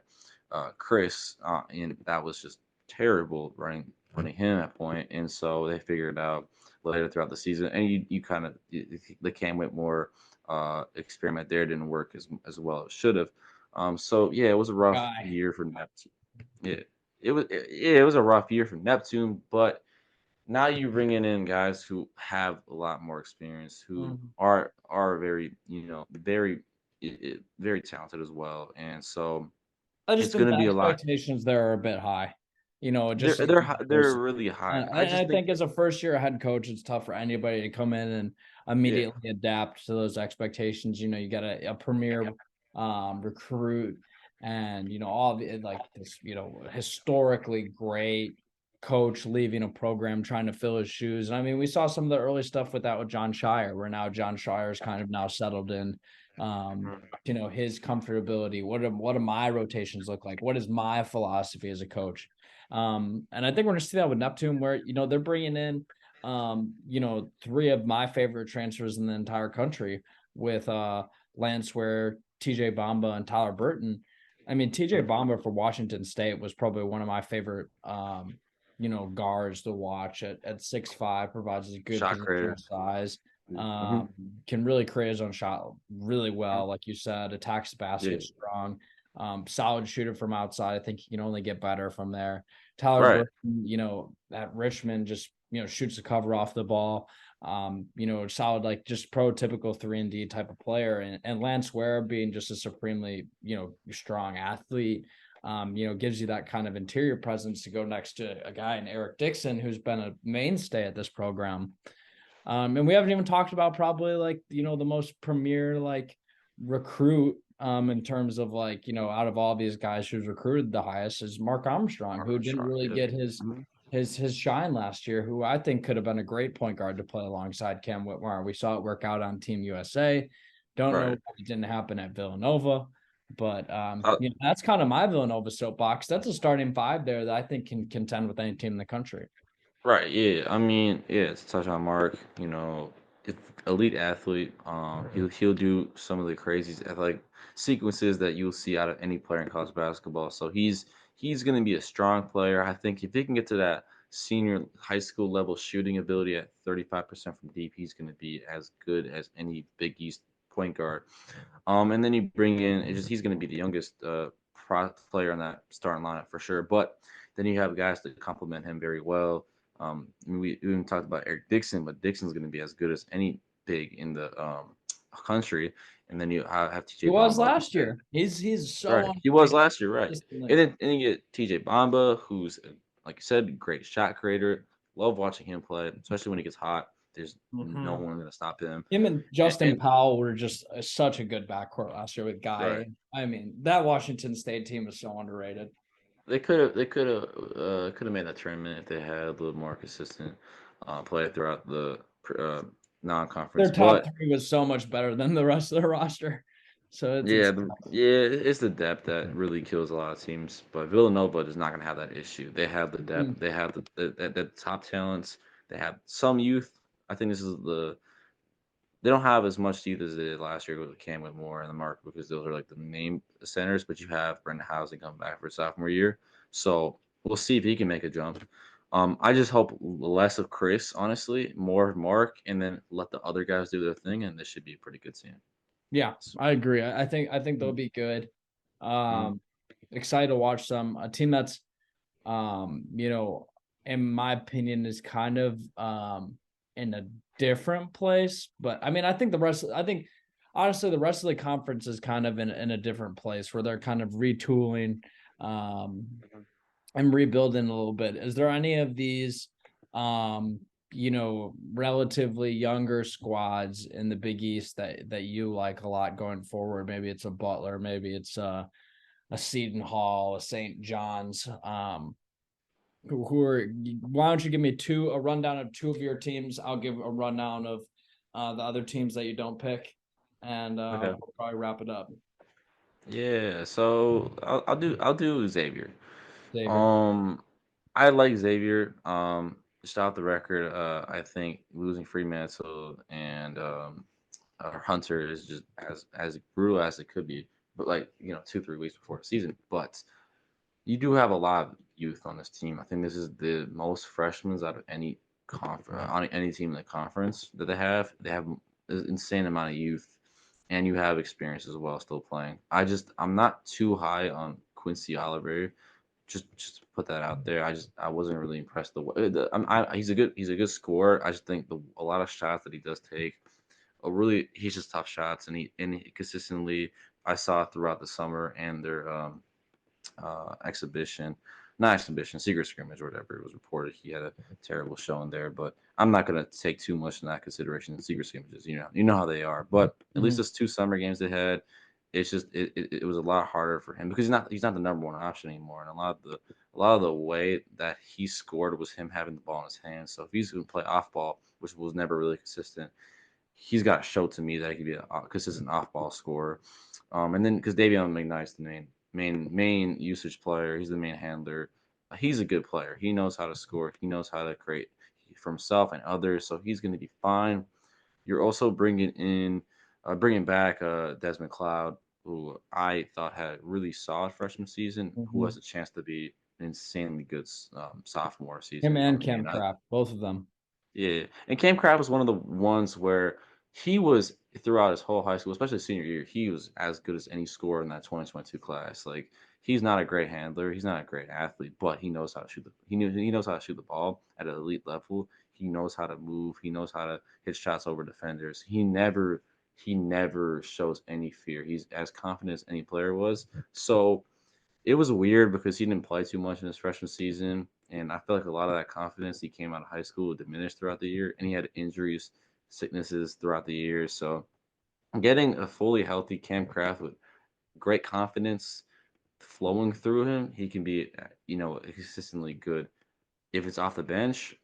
Chris, and that was just terrible running him at point, and so they figured out later throughout the season, and you kind of the Cam Whitmore experiment there didn't work as well as it should have. So yeah, it was a rough Guy. year for Neptune. Yeah, it was a rough year for Neptune, but now you're bringing in guys who have a lot more experience, who Mhm. are very, very talented as well, and so I just it's think going to the be a lot. expectations there are a bit high. They're Just as they're a they're first. really high. I And I just think, think as a first year head coach, it's tough for anybody to come in and yeah, immediately adapt to those expectations. You got a premier recruit and all the like this, historically great coach leaving a program trying to fill his shoes. And I mean, we saw some of the early stuff with that with John Shire, where now John Shire's kind of now settled in. Um, his comfortability. What do my rotations look like? What is my philosophy as a coach? And I think we're going to see that with Neptune, where they're bringing in, three of my favorite transfers in the entire country with Lance Ware, TJ Bamba, and Tyler Burton. I mean, TJ Bamba for Washington State was probably one of my favorite, guards to watch at 6'5", provides a good shot positional creator. size. Hmm. Can really create his own shot really well, like you said, attacks the Yeah, basket strong, solid shooter from outside. I think he can only get better from there. Tyler right, Burton, at Richmond just, shoots the cover off the ball. Solid, like just prototypical 3-and-D type of player. And Lance Ware being just a supremely, strong athlete, gives you that kind of interior presence to go next to a guy in Eric Dixon, who's been a mainstay at this program. And we haven't even talked about probably like, the most premier like recruit in terms of like, out of all these guys who's recruited the highest is Mark Armstrong, who didn't Armstrong. really Yeah. get his Mhm. his shine last year, who I think could have been a great point guard to play alongside Cam Whitmore. We saw it work out on Team USA. Don't know Right. why it didn't happen at Villanova, but Uh, that's kind of my Villanova soapbox. That's a starting five there that I think can contend with any team in the country. Right, yeah. I mean, yeah, to touch on Mark, it's elite athlete. He'll do some of the craziest athletic sequences that you'll see out of any player in college basketball. So he's going to be a strong player. I think if he can get to that senior high school level shooting ability at 35% from deep, he's going to be as good as any Big East point guard. And then you bring in he's going to be the youngest player on that starting lineup for sure. But then you have guys that complement him very well. I mean, we even talked about Eric Dixon, but Dixon's going to be as good as any big in the country. and then you have He TJ was Bamba, like you last said. year. He's so Right, he was underrated last year, right? consistently. And then you get TJ Bamba, who's like you said, great shot creator. Love watching him play, especially when he gets hot. There's no Mhm. one gonna stop him. Him and And Justin Powell were just such a good backcourt last year with right, Guy. I mean, that Washington State team is so underrated. they could have made that tournament if they had a little more consistent play throughout the non-conference. Their top But three was so much better than the rest of the roster. So it's yeah, insane. it's the depth that really kills a lot of teams. But Villanova is not going to have that issue. They have the depth. Mm, They have the top talents. They have some youth. I think this is they don't have as much youth as they did last year with Cam Whitmore and the Mark because those are like the main centers. But you have Brendan Housing coming back for sophomore year, so we'll see if he can make a jump. I just hope less of Chris, honestly, more of Mark, and then let the other guys do their thing, and this should be a pretty good team. yeah, I agree. I think they'll be good. Mhm. Excited to watch some a team that's you know, in my opinion, is kind of in a different place. But I mean, I think honestly, the rest of the conference is kind of in a different place where they're kind of retooling um and rebuilding a little bit. Is there any of these relatively younger squads in the Big East that you like a lot going forward? Maybe it's a Butler, maybe it's a Seton Hall, a St. John's. Who are why don't you give me a rundown of two of your teams? I'll give a rundown of the other teams that you don't pick, and Okay. we'll probably wrap it up. Yeah. So I'll do Xavier. Xavier. Um, I like Xavier. Just off the record, I think losing Fremantle and Hunter is just as brutal as it could be. But like 2-3 weeks before the season, but you do have a lot of youth on this team. I think this is the most freshmen out of any on any team in the conference that they have. They have an insane amount of youth, and you have experience as well, still playing. I'm not too high on Quincy Oliver. Just to put that out there. I wasn't really impressed. He's a good scorer. I just think a lot of shots that he does take, he's just tough shots, and he consistently I saw throughout the summer and their exhibition, not exhibition, secret scrimmage or whatever it was reported. He had a terrible showing there, but I'm not gonna take too much in that consideration. Secret scrimmages, you know how they are. But at least Mhm. those two summer games they had, it's just it was a lot harder for him because he's not the number one option anymore, and a lot of the way that he scored was him having the ball in his hands. So if he's going to play off ball, which was never really consistent, he's got to show to me that he could be a consistent off-ball scorer. And then because Davion McKnight's the main usage player, he's the main handler. He's a good player. He knows how to score. He knows how to create for himself and others. So he's going to be fine. You're also bringing back Desmond Cloud, who I thought had a really solid freshman season, who Mhm. has a chance to be an insanely good sophomore Him season for and me. Cam And Craft, both of them. yeah, and Cam Craft was one of the ones where he was throughout his whole high school, especially senior year, he was as good as any scorer in that 2022 class. Like he's not a great handler, he's not a great athlete, but he knows how to shoot he knows how to shoot the ball at an elite level. He knows how to move, he knows how to hit shots over defenders. He never shows any fear. He's as confident as any player was. So it was weird because he didn't play too much in his freshman season, and I feel like a lot of that confidence he came out of high school diminished throughout the year, and he had injuries, sicknesses throughout the year. So getting a fully healthy Cam Craft with great confidence flowing through him, he can be consistently good. If it's off the bench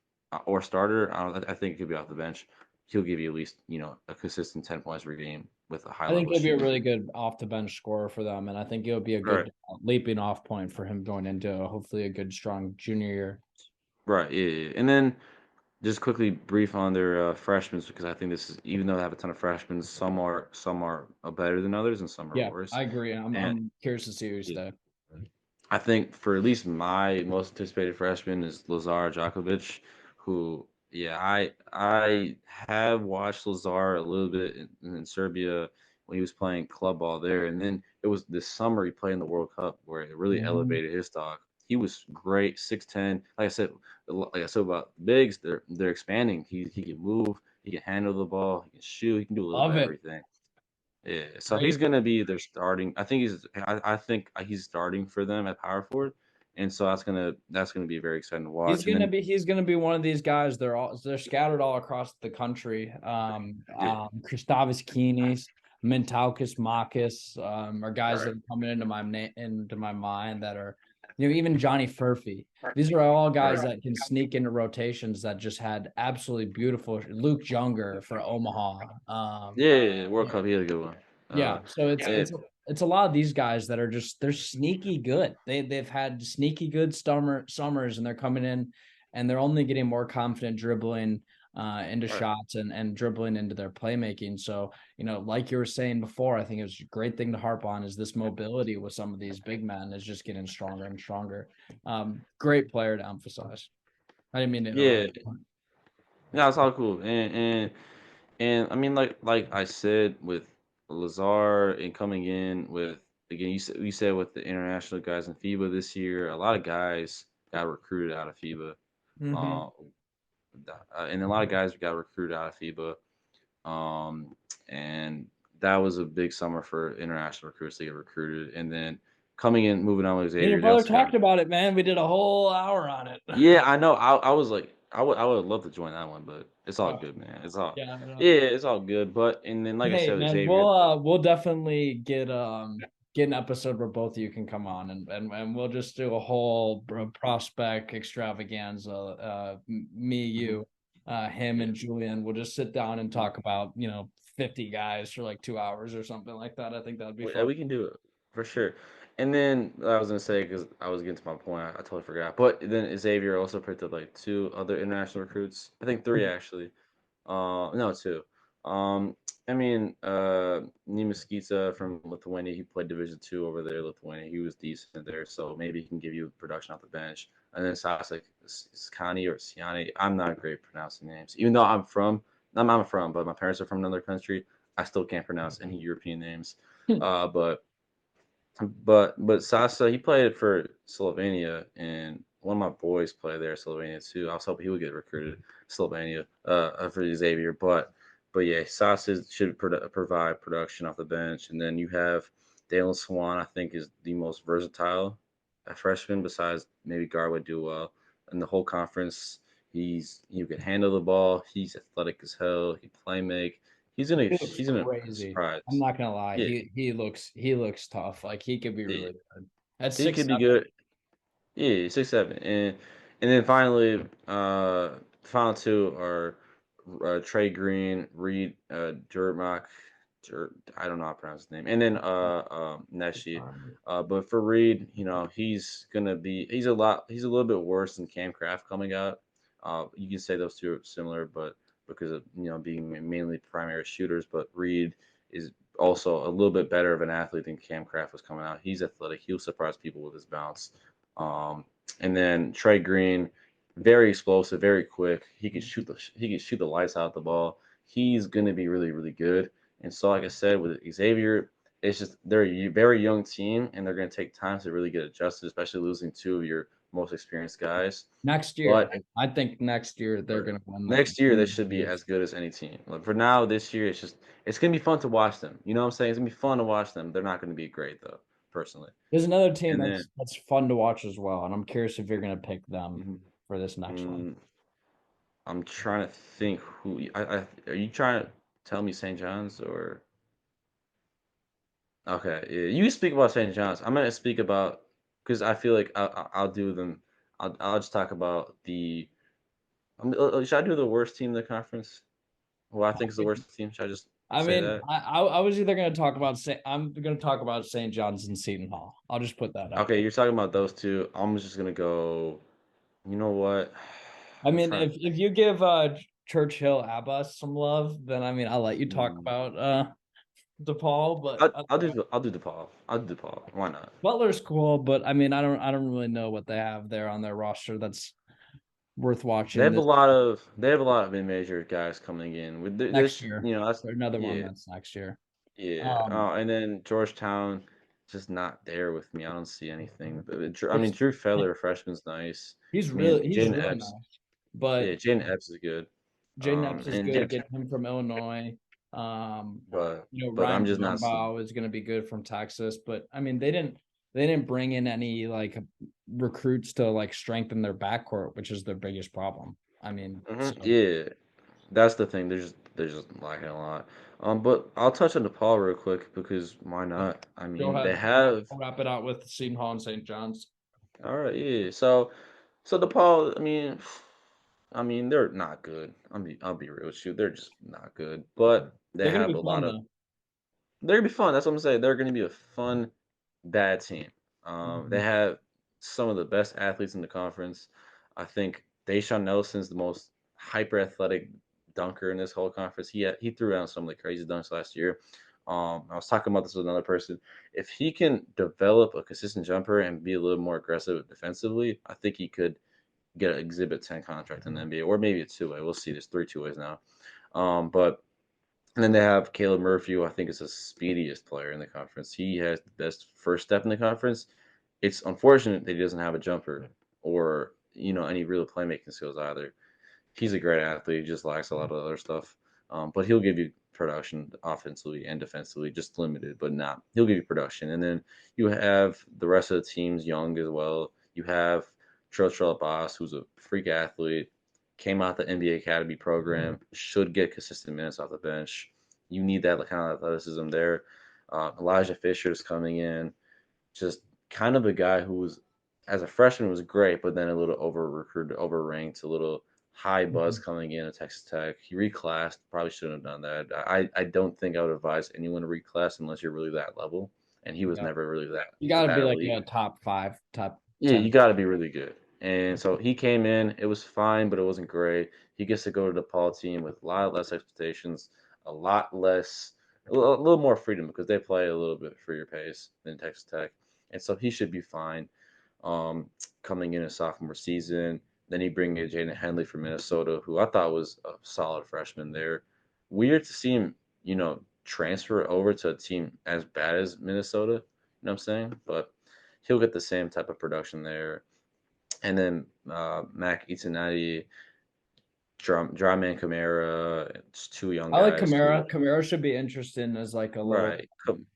or starter, I think it could be off the bench. He'll give you at least a consistent 10 points per game with a high I think level he'll be a shooting. really good off the bench scorer for them, and I think it'll be a Right. good leaping off point for him going into hopefully a good strong junior year. Right. Yeah. Yeah. And then just quickly brief on their freshmen because I think this is even though they have a ton of freshmen, some are better than others and some are Yeah, worse. I agree. And I'm curious to see who you yeah, stay. I think for at least my most anticipated freshman is Lazar Djokovic, who I have watched Lazar a little bit in Serbia when he was playing club ball there, and then it was this summer he played in the World Cup where it really Mhm. elevated his stock. He was great, 6'10". Like I said about the bigs, they're expanding. He can move, he can handle the ball, he can shoot, he can do a little bit Love of it. everything. Yeah, so Great. he's gonna be their starting. I think he's starting for them at power forward, and so that's gonna be very exciting to watch. And then He's gonna be one of these guys. They're scattered all across the country. yeah, Kristaps Keenis, Mentalkis Makis, are guys right, that are coming into my mind that are, even Johnny Furphy. These are all guys right, that can sneak into rotations that just had absolutely beautiful. Luke Junger for Omaha. yeah, World Cup, he had a good one. Yeah, so Yeah, it's a lot of these guys that are just they're sneaky good. They've had sneaky good summers, and they're coming in, and they're only getting more confident dribbling into right, shots and dribbling into their playmaking. So, like you were saying before, I think it was a great thing to harp on is this mobility with some of these big men is just getting stronger and stronger. Great player to emphasize. I didn't mean to yeah, interrupt. yeah, it's all cool. And I mean, like I said, with Lazar and coming in with again, you said with the international guys in FIBA this year, a lot of guys got recruited out of FIBA. Mm-hmm. Uh, and a lot of guys got recruited out of FIBA. Um, and that was a big summer for international recruits to get recruited. And then coming in, moving on with Me and your Xavier, they brother also got. talked about it, man. We did a whole hour on it. Yeah, I know. I was like, I would love to join that one, but it's all Oh, good, man. It's all, yeah, I know. yeah, it's all good. But and then, like I Hey said, with man, Xavier, we'll definitely get an episode where both of you can come on and we'll just do a whole prospect extravaganza. Me, mhm, you, him yeah, and Julian. We'll just sit down and talk about 50 guys for like 2 hours or something like that. I think that'd be fun. we can do it for sure. And then I was gonna say because I was getting to my point, I totally forgot. But then Xavier also picked up like two other international recruits. I think three actually. No, two. Um, I mean, Nima from Lithuania, he played Division 2 over there, Lithuania. He was decent there, so maybe he can give you production off the bench. And then Sasek Skani or Siani, I'm not great pronouncing names. Even though I'm from, but my parents are from another country. I still can't pronounce any European names. But Sasa, he played for Slovenia, and one of my boys played there, Slovenia too. I was hoping he would get recruited to Slovenia for Xavier, but yeah, Sasa should provide production off the bench, and then you have Dalen Swan. I think is the most versatile freshman besides maybe Garwood do well in the whole conference. He can handle the ball. He's athletic as hell. He play make. He looks He's gonna crazy. I'm surprise. not gonna lie. Yeah, He looks tough. Like he could be yeah. really good. At He six could be seven. good. Yeah, 6'7", and then finally, final two are Trey Green, Reed, I don't know how to pronounce his name, and then Neshi. But for Reed, he's a little bit worse than Cam Craft coming out. You can say those two are similar, but because of being mainly primary shooters, but Reed is also a little bit better of an athlete than Cam Craft was coming out. He's athletic. He'll surprise people with his bounce. Um, and then Trey Green, very explosive, very quick. He can shoot the lights out the ball. He's gonna be really really good. And so, like I said, with Xavier, it's just they're a very young team, and they're gonna take time to really get adjusted, especially losing two of your most experienced guys. Next year, But I think next year they're for gonna win like next year, they should be years. as good as any team. Like for now, this year, it's gonna be fun to watch them. You know what I'm saying? It's gonna be fun to watch them. They're not gonna be great though, personally. There's another team And then. that's fun to watch as well, and I'm curious if you're gonna pick them Mhm. for this next one. Mm, I'm trying to think are you trying to tell me St. John's or okay, yeah, you speak about St. John's. I'm gonna speak about because I feel like I'll do them. I'll just talk about should I do the worst team in the conference? Who I think is the worst team? Should I just I say mean, that? I was either gonna talk about I'm gonna talk about St. John's and Seton Hall. I'll just put that out Okay, there. you're talking about those two. I'm just gonna go. You know what? I I'm mean, trying. if you give Churchill Abbas some love, then I mean I'll let you talk Mm, about DePaul, but I'll do DePaul. I'll do DePaul. Why not? Butler's cool, but I mean I don't really know what they have there on their roster that's worth watching this They have a lot of mid-major guys coming in. With next this, year. that's Or another one yeah, that's next year. yeah. Um, And then Georgetown, just not there with me. I don't see anything. But I mean, it's Drew Feather, freshman's nice. he's I mean, he's really nice, Yeah, but Jaden Epps is good. Jaden Epps is And good. Getting him from Illinois. Um, but Ryan I'm just not. Brumbaugh is going to be good from Texas, but I mean, they didn't bring in any like recruits to like strengthen their backcourt, which is their biggest problem. I mean, so Yeah, that's the thing. They're just lacking a lot. But I'll touch on DePaul real quick because why not? I go mean, they ahead. have. I'll wrap it out with Seton Hall and St. John's. All right, yeah. So DePaul, I mean, they're not good. I'll be real with you. They're just not good. But they They're going to have a be fun lot of. though. They're gonna be fun. That's what I'm saying. They're gonna be a fun, bad team. They Mhm. have some of the best athletes in the conference. I think Deshaun Nelson's the most hyper athletic dunker in this whole conference. He threw out some of the crazy dunks last year. I was talking about this with another person. If he can develop a consistent jumper and be a little more aggressive defensively, I think he could get an Exhibit 10 contract in the NBA or maybe a two-way. We'll see. There's three two-ways now. But and then they have Caleb Murphy, who I think is the speediest player in the conference. He has the best first step in the conference. It's unfortunate that he doesn't have a jumper or any real playmaking skills either. He's a great athlete. He just lacks a lot of other stuff. But he'll give you production offensively and defensively, just limited, but not. He'll give you production. And then you have the rest of the teams young as well. You have Trell Boss, who's a freak athlete, came out the NBA Academy program, should get consistent minutes off the bench. You need that kind of athleticism there. Elijah Fisher is coming in, just kind of a guy who was, as a freshman, was great, but then a little over recruited, over ranked, a little high buzz Mhm. coming in at Texas Tech. He reclassed, probably shouldn't have done that. I don't think I would advise anyone to reclass unless you're really that level, and he was Yeah. never really You got to that be like elite. a top 5, top Yeah, 10. you got to be really good. And so he came in. It was fine, but it wasn't great. He gets to go to the Paul team with a lot less expectations, a lot less, a little more freedom because they play a little bit freer pace than Texas Tech, and so he should be fine. Um, Coming in his sophomore season, then he bring in Jaden Henley from Minnesota, who I thought was a solid freshman there. Weird to see him, transfer over to a team as bad as Minnesota. You know what I'm saying? But he'll get the same type of production there. And then Mac Itanati, Dryman Kamara, it's two young I like guys who, Kamara. Kamara should be interesting as like a little right,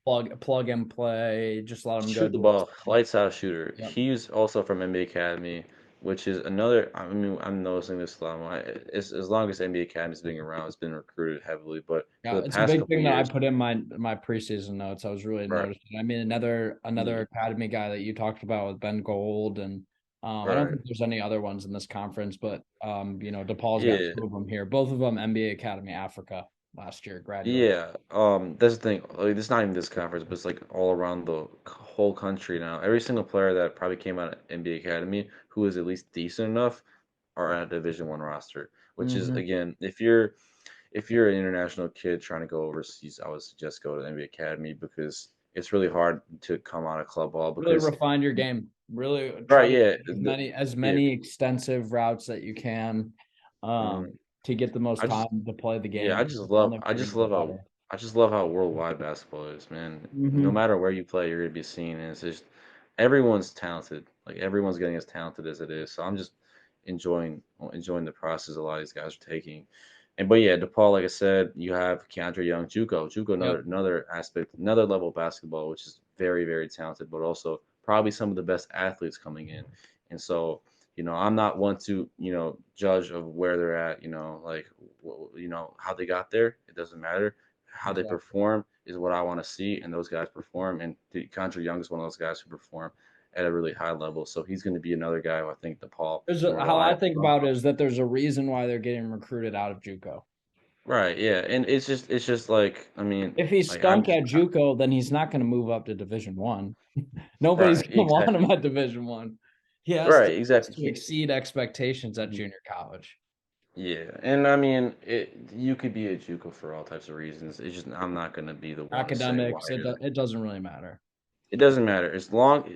plug and play. Just let him go shoot the do his ball, thing. lights out shooter. Yep. He's also from NBA Academy, which is another. I mean, I'm noticing this a lot more. As long as NBA Academy's been around, it's been recruited heavily. But for Yeah, the it's a past big couple thing that I years, put in my preseason notes. I was really right, noticing. I mean, another yeah, academy guy that you talked about with Ben Gold, and I don't right, think there's any other ones in this conference, but DePaul's got yeah. two of them here. Both of them NBA Academy Africa last year graduated. Yeah, that's the thing. Like, it's not even this conference, but it's like all around the whole country now. Every single player that probably came out of NBA Academy who is at least decent enough are on a Division One roster. Which is, Hmm. again, if you're an international kid trying to go overseas, I would suggest go to the NBA Academy because it's really hard to come out of club ball Really because, refine your game. Really try right, to yeah, take as yeah, many extensive routes that you can, mhm. to get the most I just time to play the Yeah, game. I Because just it's love only I going to just get love how better. I just love how worldwide basketball is, man. No Hmm. matter where you play, you're gonna be seen, and it's just everyone's talented. Like everyone's getting as talented as it is. So I'm just enjoying the process a lot of these guys are taking. And but yeah, DePaul, like I said, you have Keandre Young, JUCO, Yep. another aspect, another level of basketball, which is very, very talented, but also probably some of the best athletes coming in. And so I'm not one to, judge of where they're at, like, how they got there. It doesn't matter. How they Exactly. perform is what I want to see, and those guys perform. And Contra Young is one of those guys who perform at a really high level. So he's going to be another guy who I think DePaul can How rely I think on. about it is that there's a reason why they're getting recruited out of JUCO. Right, yeah. And it's just like, I mean, If he like I'm stunk just at JUCO, then he's not going to move up to Division One. Nobody's right, going to want him exactly. at Division One. Right, Has exactly. to exceed expectations at Mhm. junior college. Yeah, and I mean, you could be a JUCO for all types of reasons. It's just I'm not gonna be the one to say why Academics, you're. it doesn't really matter. It doesn't matter as long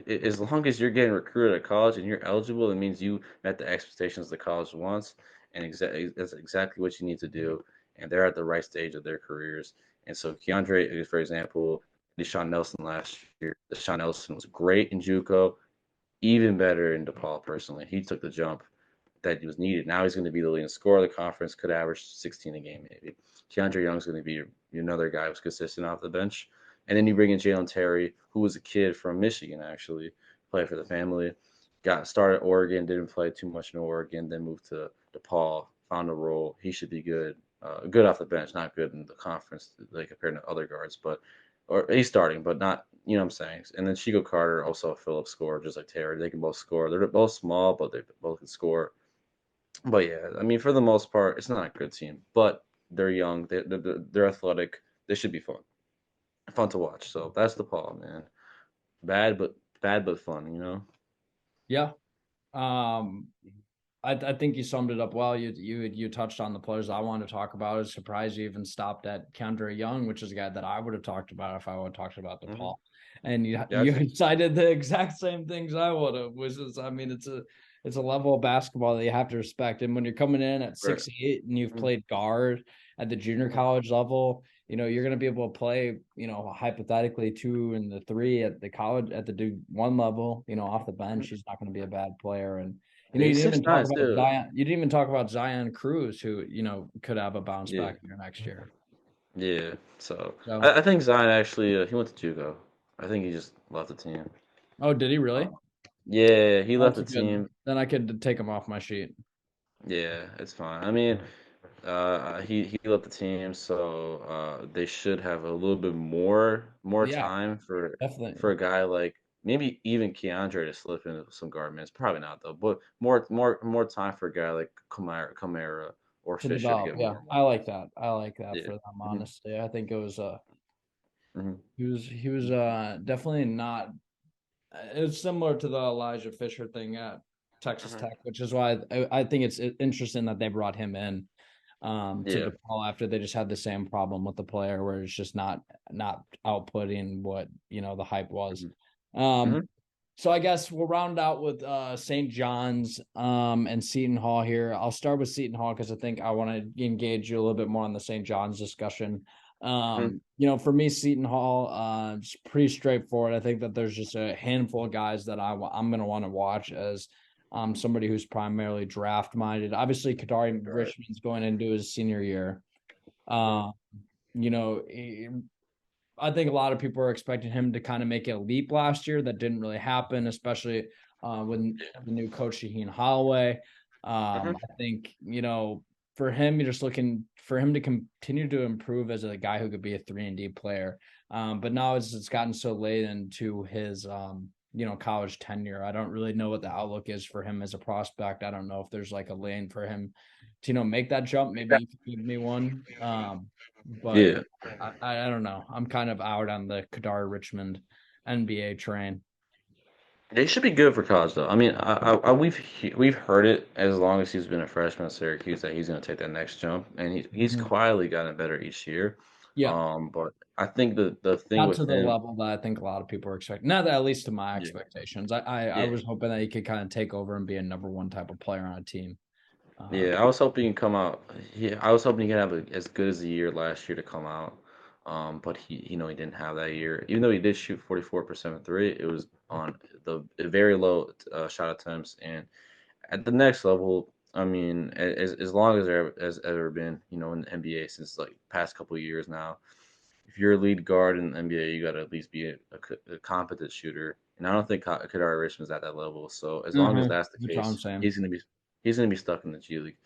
as you're getting recruited at college and you're eligible. It means you met the expectations the college wants, and that's exactly what you need to do. And they're at the right stage of their careers. And so Keandre, for example, Deshaun Nelson last year. Deshaun Nelson was great in JUCO, even better in DePaul. Personally, he took the jump that was needed. Now he's going to be the leading scorer of the conference. Could average 16 a game maybe. Keandre Young's going to be another guy who's consistent off the bench. And then you bring in Jalen Terry, who was a kid from Michigan, actually, played for the family. Got started at Oregon, didn't play too much in Oregon, then moved to DePaul, found a role. He should be good. Good off the bench, not good in the conference, like compared to other guards, but or he's starting, but not, you know what I'm saying. And then Chico Carter, also a Phillips scorer, just like Terry. They can both score. They're both small, but they both can score. But yeah, I mean, for the most part, it's not a good team, but they're young. They're athletic. They should be fun to watch. So that's the Paul, man. Bad but fun, you know. Yeah. Um, I think you summed it up well. You touched on the players I wanted to talk about. I was surprised you even stopped at Kendra Young, which is a guy that I would have talked about if I would have talked about Hmm. DePaul. And Yeah, I think you cited the exact same things I would have, which is, I mean, it's a level of basketball that you have to respect. And when you're coming in at right. 6'8" and you've Hmm. played guard at the junior Hmm. college level, you're going to be able to play, hypothetically 2 and the 3 at the college at the D1 level, off the bench. He's not going to be a bad player. And you He's didn't even 6'9" talk about too. Zion. You didn't even talk about Zion Cruz, who could have a bounce Yeah, back year next year. yeah. So So, I think Zion actually he went to JUCO. I think he just left the team. oh, did he really? Yeah, he left That's the a good. team. Then I could take him off my sheet. Yeah, it's fine. I mean, he left the team, so they should have a little bit more Yeah, time definitely for a guy like maybe even Keandre to slip into some guard minutes. Probably not though, but more time for a guy like Kamara or to Fisher to develop. get Yeah, more I minutes. like that. I like that Yeah. for them. Hmm. Honestly, I think it was Hmm. he was definitely not. It's similar to the Elijah Fisher thing at Texas Hmm. Tech, which is why I think it's interesting that they brought him in to Yeah. DePaul after they just had the same problem with the player where it's just not outputting what the hype was. Hmm. Hmm. Um, so I guess we'll round out with St. John's and Seton Hall here. I'll start with Seton Hall because I think I want to engage you a little bit more on the St. John's discussion. Hmm. For me, Seton Hall, it's pretty straightforward. I think that there's just a handful of guys that I'm going to want to watch as somebody who's primarily draft minded. Obviously, Kadari Right. Richmond's going into his senior year. Hmm. Uh, you know, I think a lot of people are expecting him to kind of make a leap last year. That didn't really happen, especially when the new coach Shaheen Holloway. Hmm. I think for him, you're just looking for him to continue to improve as a guy who could be a 3-and-D player. But now it's gotten so late into his college tenure. I don't really know what the outlook is for him as a prospect. I don't know if there's like a lane for him to make that jump. Maybe you could give me one. But Yeah. I don't know. I'm kind of out on the Kadar Richmond NBA train. They should be good for college, though. I mean, we've heard it as long as he's been a freshman at Syracuse that he's going to take that next jump, and he's Mhm. quietly gotten better each year. Yeah, But I think the thing not with to the him, level that I think a lot of people are expecting. Not that, at least to my yeah, expectations. I yeah, was hoping that he could kind of take over and be a number one type of player on a team. yeah. I was hoping he can come out. Yeah, I was hoping he could have as good as the year last year to come out. But he didn't have that year. Even though he did shoot 44% of three, it was on the very low shot attempts. And at the next level, I mean, as long as there has ever been, in the NBA since like past couple of years now, if you're a lead guard in the NBA, you got to at least be a competent shooter. And I don't think Kadari Richmond's at that level. So as long as that's the That's what I'm case, saying. he's gonna be stuck in the G League.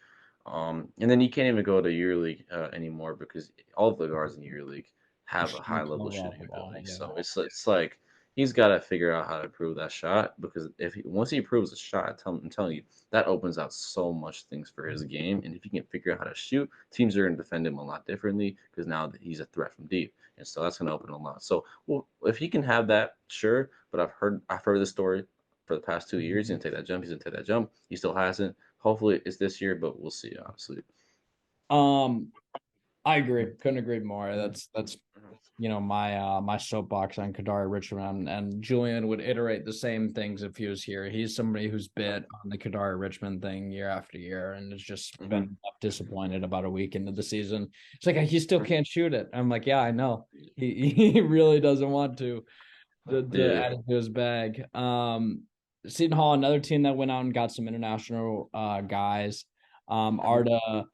And then you can't even go to EuroLeague anymore because all of the guards in EuroLeague have a high Shoot level well off shooting the ball. ability. Yeah. So it's like he's got to figure out how to improve that shot because once he improves the shot, I'm telling you that opens out so much things for his game. And if he can figure out how to shoot, teams are going to defend him a lot differently because now that he's a threat from deep, and so that's going to open a lot. So well, if he can have that, sure. But I've heard this story for the past 2 years. He's gonna take that jump. He's gonna take that jump. He still hasn't. Hopefully it's this year, but we'll see. Obviously. Um, I agree. Couldn't agree more. That's my soapbox on Kadari Richmond, and Julian would iterate the same things if he was here. He's somebody who's bit on the Kadari Richmond thing year after year and has just Hmm. been disappointed about a week into the season. It's like he still can't shoot it. I'm like, yeah, I know. He really doesn't want to Yeah. add it to his bag. Seton Hall, another team that went out and got some international guys. Hmm. Arda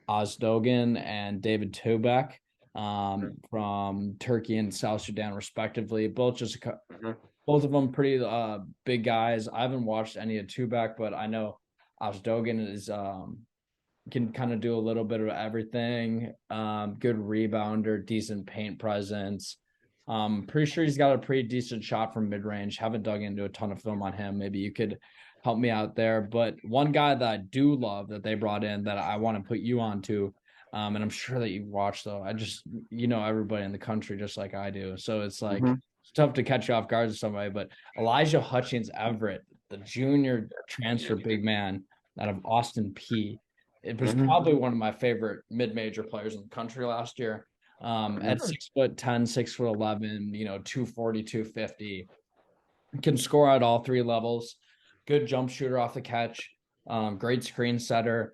Ozdogan and David Tubek. from Turkey and South Sudan, respectively. Mhm. Both of them pretty big guys. I haven't watched any of two back, but I know Dogan is can kind of do a little bit of everything. Good rebounder, decent paint presence. Pretty sure he's got a pretty decent shot from mid range. Haven't dug into a ton of film on him. Maybe you could help me out there. But one guy that I do love that they brought in that I want to put you on to, and I'm sure that you've watched though. I just everybody in the country just like I do, so it's like Mhm. it's tough to catch you off guard with somebody. But Elijah Hutchins Everett, the junior transfer big man out of Austin P, it was Mhm. probably one of my favorite mid-major players in the country last year. At Mhm. 6'10", 6'11", 240, 250, can score at all three levels. Good jump shooter off the catch. Great screen setter.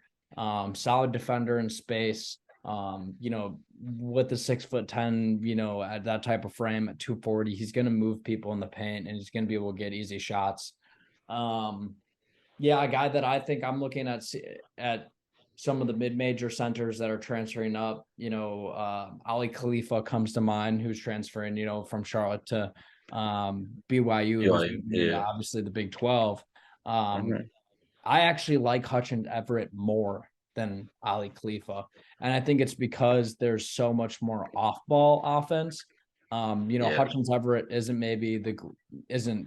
Solid defender in space. With the 6'10", at that type of frame at 240, he's going to move people in the paint and he's going to be able to get easy shots. Um, yeah, a guy that I think I'm looking at some of the mid-major centers that are transferring up. Ali Khalifa comes to mind, who's transferring, from Charlotte to BYU, who's BYU. moving into Yeah. obviously the Big 12. Mhm. I actually like Hutchins Everett more than Ali Khalifa. And I think it's because there's so much more off-ball offense. Yeah. Hutchins Everett isn't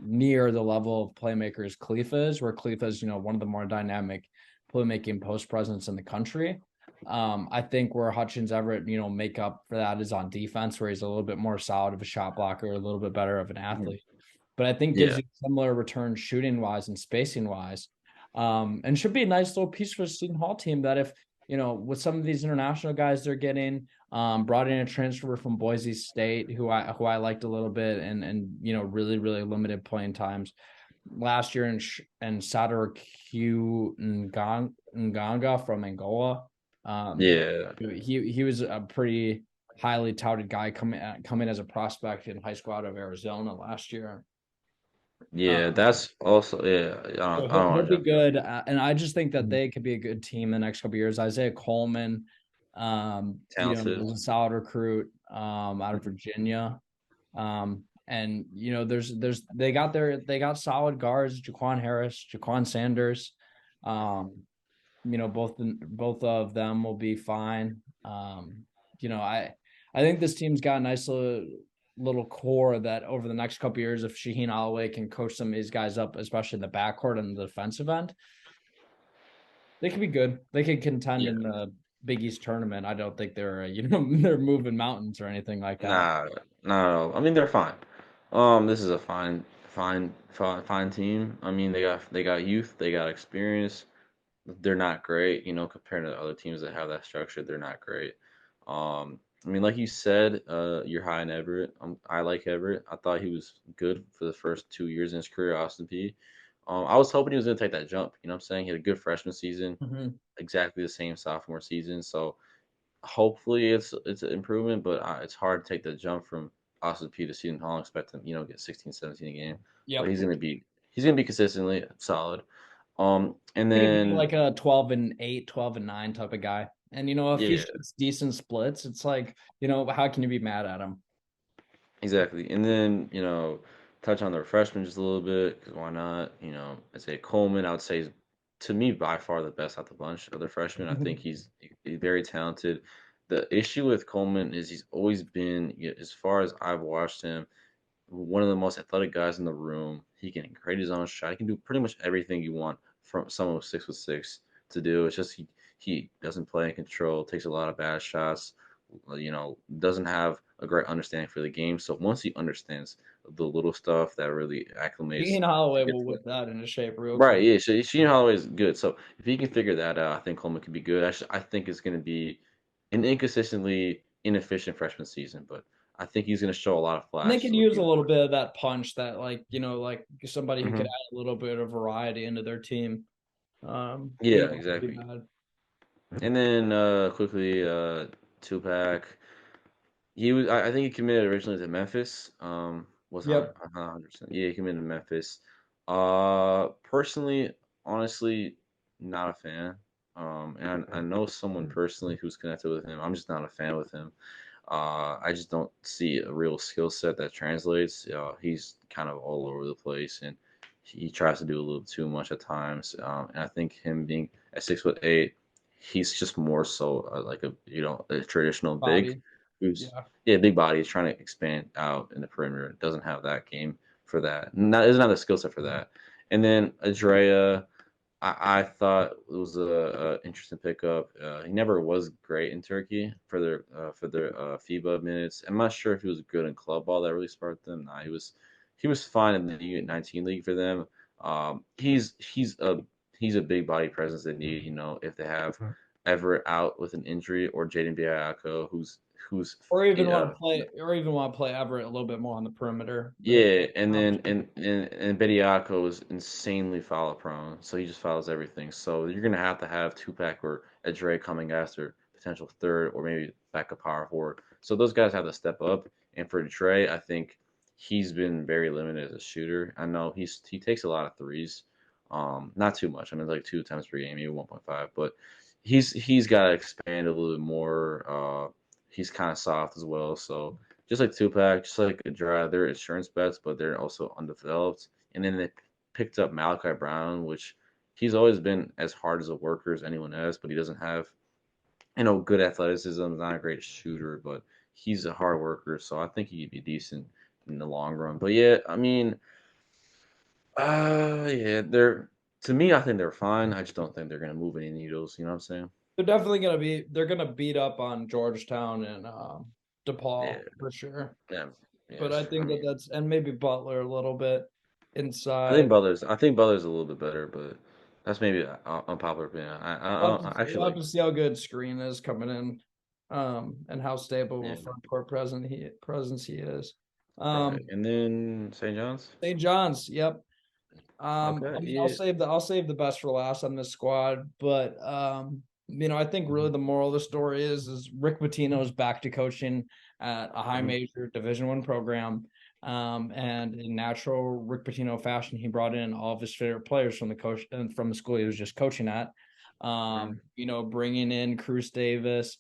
near the level of playmaker as Khalifa is, where Khalifa is, one of the more dynamic playmaking post presence in the country. I think where Hutchins Everett, make up for that is on defense, where he's a little bit more solid of a shot blocker, a little bit better of an Mhm. athlete. But I think gives Yeah. you similar return shooting wise and spacing wise. And should be a nice little piece for the student hall team that if, with some of these international guys they're getting, brought in a transfer from Boise State who I liked a little bit and really, really limited playing times last year and Sadar Q Nganga from Angola. Um, Yeah. he was a pretty highly touted guy coming as a prospect in high school out of Arizona last year. Yeah. Um, That's also yeah. so I don't he'll want to be jump you. good, and I just think that Mhm. they could be a good team the next couple of years. Isaiah Coleman, Talented. is a solid recruit out of Mhm. Virginia. And they got solid guards, Jaquan Harris, Jaquan Sanders. Um, both of them will be fine. I think this team's got a nice little core that over the next couple of years, if Shaheen Holloway can coach some of these guys up, especially in the backcourt and the defensive end, they could be good. They could contend Yeah. in the Big East tournament. I don't think they're they're moving mountains or anything like that. Nah, no. I mean, they're fine. This is a fine team. I mean, they got youth, they got experience. They're not great, compared to other teams that have that structure. They're not great. I mean, like you said, you're high in Everett. I like Everett. I thought he was good for the first 2 years in his career at Austin P. I was hoping he was going to take that jump. You know what I'm saying? He had a good freshman season, Mhm. exactly the same sophomore season. So hopefully it's an improvement, but it's hard to take the jump from Austin P to Seton Hall and expect him, get 16, 17 a game. But Yep. he's gonna be consistently solid. And Gonna be then like a 12-8, 12-9 type of guy. And if he yeah, shoots decent splits, it's like, how can you be mad at him? exactly. And then touch on the freshmen just a little bit because why not? I'd say Coleman. I would say is, to me by far the best out the bunch of the freshmen. I think he's very talented. The issue with Coleman is he's always been, as far as I've watched him, one of the most athletic guys in the room. He can create his own shot. He can do pretty much everything you want from someone who's 6'6" to do. It's just he doesn't play in control, takes a lot of bad shots, doesn't have a great understanding for the game. So once he understands the little stuff that really acclimates Ian to Holloway get will to whip that into shape real quick. right, yeah, Sheen Holloway is good. So if he can figure that out, I think Coleman could be good. I think it's going to be an inconsistently inefficient freshman season, but I think he's going to show a lot of And they flashes could of what use he. a little bit of that punch that like somebody who could Mhm. add a little bit of variety into their team. Yeah, Wouldn't be exactly. bad. And then quickly, Tupac. I think he committed originally to Memphis. Was on Yep. I'm not 100%. Yeah, he committed to Memphis. Personally, honestly, not a fan. And I know someone personally who's connected with him. I'm just not a fan with him. I just don't see a real skill set that translates. He's kind of all over the place, and he tries to do a little too much at times. And I think him being at 6'8", he's just more so like a traditional big, Body. who's Yeah. yeah, big body. He's trying to expand out in the perimeter. Doesn't have that game for that. Not doesn't have the skill set for that. And then Adrea. I thought it was a interesting pickup. He never was great in Turkey for their FIBA minutes. I'm not sure if he was good in club ball that really sparked them. Nah, he was fine in the U19 league for them. He's a big body presence they need. If they have Everett out with an injury or Jaden Biayako, who's Or even want to play Everett a little bit more on the perimeter. If yeah, and then and Bediako is insanely foul prone, so he just fouls everything. So you're gonna have to have Tupac or Edre coming after potential third or maybe backup power forward. So those guys have to step up. And for Dre, I think he's been very limited as a shooter. I know he takes a lot of threes, not too much. I mean, like 2 times per game, maybe 1.5, but he's got to expand a little bit more. He's kind of soft as well, so just like Tupac, just like Dra, they're insurance bets, but they're also undeveloped. And then they picked up Malachi Brown, which he's always been as hard as a worker as anyone has, but he doesn't have, good athleticism, not a great shooter, but he's a hard worker, so I think he'd be decent in the long run. But yeah, I mean, yeah, they're to me, I think they're fine. I just don't think they're gonna move any needles. You know what I'm saying? they're gonna beat up on Georgetown and Yeah, DePaul for sure. yeah, But yes. I I think mean, that's and maybe Butler a little bit I think inside. Butler's. I think Butler's a little bit better, but that's maybe an unpopular opinion. I We'll actually have like. to see how good Screen is coming in, and how stable Yeah, of a front court presence he is. right. Um, And then St. John's. St. John's, yep. Okay. I mean, Yeah. I'll save the best for last on this squad, but I think really the moral of the story is Rick Pitino is back to coaching at a high Mhm. major Division I program. And in natural Rick Pitino fashion, he brought in all of his favorite players from the coach and from the school he was just coaching at. Mhm. Bringing in Cruz Davis,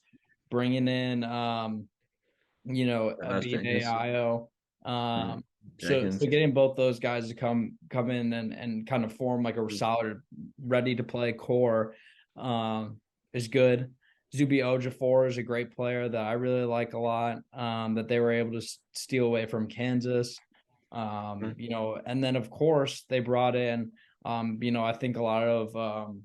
bringing in Josh Abide Jenkins. Io. Mhm. Um, so Jenkins. getting both those guys to come in and kind of form like a Mhm. solid, ready to play core, is good. Zubi Ojafor is a great player that I really like a lot. That they were able to steal away from Kansas. Mhm. And then of course they brought in, I think a lot of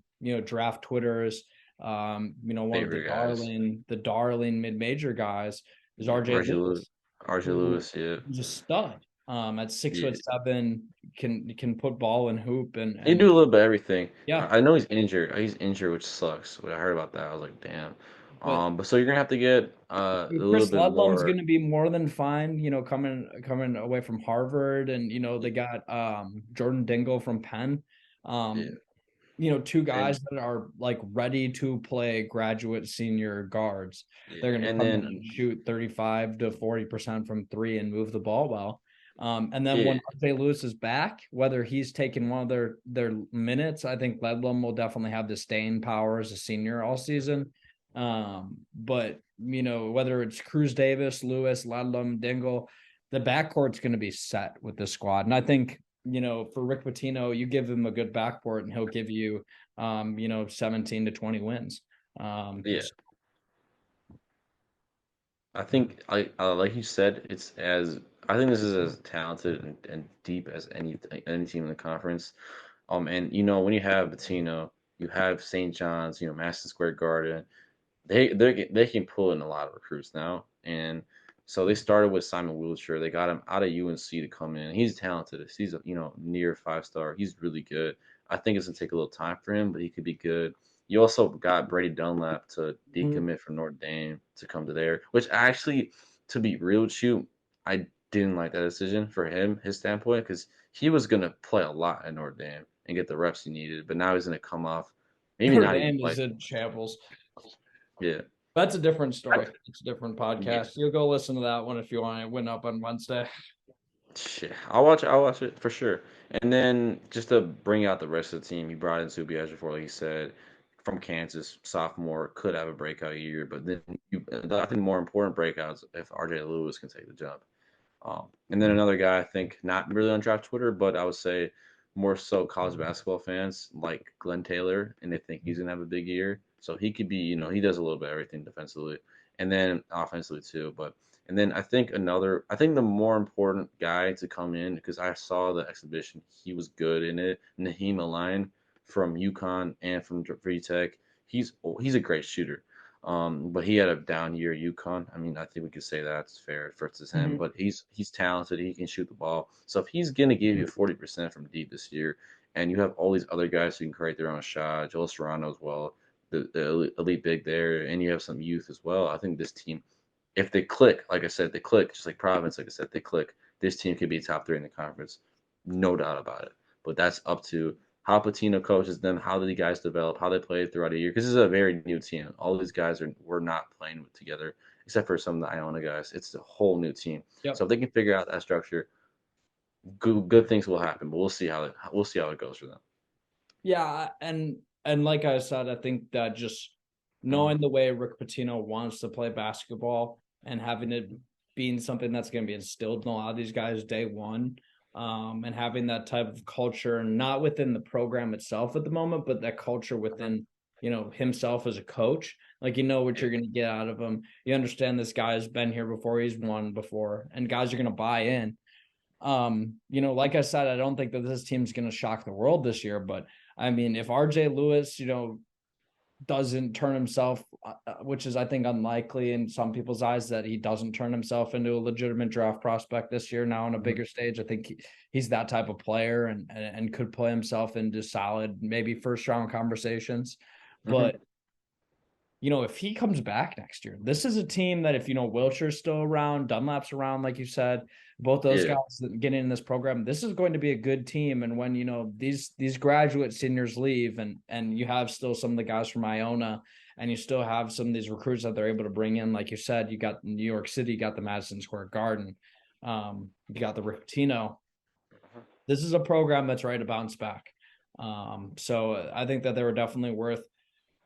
draft Twitters, one of Favorite guys. the darling mid-major guys is Yeah. RJ Lewis, RJ who Lewis. Yeah. is a stud. At six Yeah. foot seven, can put ball and hoop He and do a little bit of everything. yeah, I know he's injured. He's injured, which sucks. When I heard about that, I was like, damn. but But so you're gonna have to get a little Chris bit Ludlam's more. going to be more than fine, coming away from Harvard, and they Yeah. got Jordan Dingle from Penn. Yeah. Um, two guys And that are like ready to play graduate senior guards. They're yeah. going to And come in then and shoot 35 to 40% from three and move the ball well. And then yeah. when RJ Lewis is back, whether he's taking one of their minutes, I think Ledlum will definitely have the staying power as a senior all season. But whether it's Cruz Davis, Lewis, Ledlum, Dingle, the backcourt's going to be set with this squad. And I think for Rick Pitino, you give him a good backcourt and he'll give you, 17 to 20 wins. Yeah. I think like you said, I think this is as talented and deep as any team in the conference. And when you have Patino, you have St. John's, Madison Square Garden. They can pull in a lot of recruits now, and so they started with Simon Wiltshire. They got him out of UNC to come in. He's talented. He's a near 5 star. He's really good. I think it's gonna take a little time for him, but he could be good. You also got Brady Dunlap to Mhm. decommit from Notre Dame to come to there, which actually, to be real with you, I didn't like that decision for him, his standpoint, because he was gonna play a lot at Notre Dame and get the reps he needed, but now he's gonna come off, maybe Notre not even Dame play. is in shambles. Yeah. That's a different story. It's a different Yeah. podcast. You'll go listen to that one if you want to win up on Wednesday. Shit, I'll watch it for sure. And then just to bring out the rest of the team, he brought in Subi Ejiofor, like he said. from Kansas, sophomore, could have a breakout year. But then I think the more important breakouts if RJ Lewis can take the jump. And then another guy I think not really on draft Twitter, but I would say more so college basketball fans like Glenn Taylor, and they think he's gonna have a big year. So he could be, he does a little bit of everything defensively and then offensively too. But and then I think the more important guy to come in because I saw the exhibition, he was good in it. Naheem Aline from UConn and from VTech, he's a great shooter. But he had a down year at UConn. I mean, I think we could say that's fair for him. But he's talented. He can shoot the ball. So if he's gonna give you 40% from deep this year, and you have all these other guys who can create their own shot, Joel Serrano as well, the elite big there, and you have some youth as well. I think this team, if they click, like I said, they click just like Providence. Like I said, they click. This team could be top 3 in the conference, no doubt about it. But that's up to how Patino coaches them, how the guys develop, how they play throughout the year. Because this is a very new team. All these guys were not playing together, except for some of the Iona guys. It's a whole new team. Yep. So if they can figure out that structure, good things will happen. But we'll see how it goes for them. Yeah, and like I said, I think that just knowing the way Rick Pitino wants to play basketball and having it being something that's going to be instilled in a lot of these guys day one, and having that type of culture, not within the program itself at the moment, but that culture within himself as a coach. Like what you're going to get out of him. You understand this guy has been here before, he's won before, and guys are going to buy in. Like I said, I don't think that this team's going to shock the world this year, but I mean, if RJ Lewis, doesn't turn himself, which is, I think, unlikely in some people's eyes, that he doesn't turn himself into a legitimate draft prospect this year now on a bigger stage. I think he's that type of player and could play himself into solid, maybe first round conversations. But if he comes back next year, this is a team that if, Wilshire's still around, Dunlap's around, like you said, both those guys that get in this program, this is going to be a good team. And when, these graduate seniors leave and you have still some of the guys from Iona and you still have some of these recruits that they're able to bring in, like you said, you got New York City, you got the Madison Square Garden, you got the Rick Pitino. This is a program that's ready to bounce back. So I think that they were definitely worth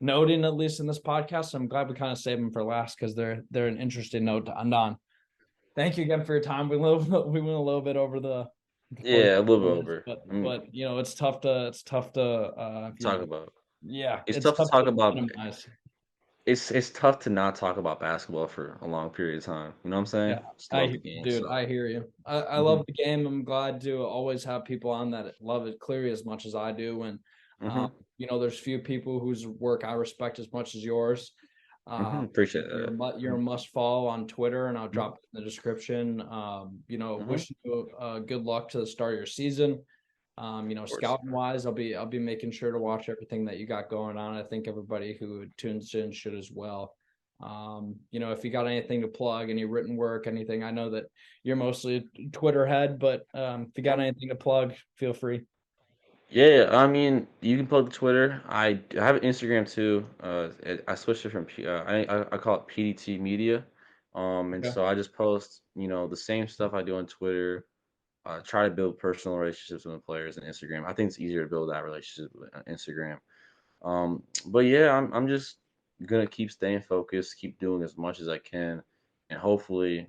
noting, at least in this podcast. I'm glad we kind of saved them for last because they're an interesting note to end on. Thank you again for your time. We went a little bit over the Yeah, a little bit over. but it's tough to Talk about. Yeah, It's tough to talk about. minimize. It's tough to not talk about basketball for a long period of time. You know what I'm saying? Yeah, Just love the game. dude, So. I hear you. I love the game. I'm glad to always have people on that love it clearly as much as I do. And there's few people whose work I respect as much as yours. Appreciate that. You're a must follow on Twitter, and I'll drop it in the description. Wishing you good luck to the start of your season. Scouting wise, I'll be making sure to watch everything that you got going on. I think everybody who tunes in should as well. If you got anything to plug, any written work, anything, I know that you're mostly a Twitter head, but if you got anything to plug, feel free. Yeah, I mean, you can plug the Twitter. I have an Instagram too. I switched it from I call it PDT Media, and so I just post the same stuff I do on Twitter. Try to build personal relationships with the players on Instagram. I think it's easier to build that relationship on Instagram. But yeah, I'm just gonna keep staying focused, keep doing as much as I can, and hopefully,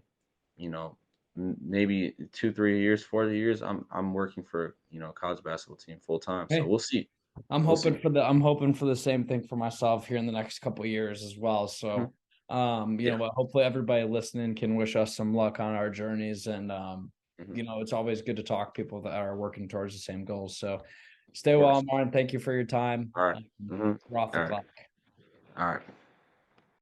maybe 2, 3 years, 4 years, I'm working for a college basketball team full time. So we'll see. I'm hoping for the same thing for myself here in the next couple of years as well. So, but hopefully everybody listening can wish us some luck on our journeys. And it's always good to talk to people that are working towards the same goals. So, stay well, Martin. Thank you for your time. All right. We're off the clock. All right.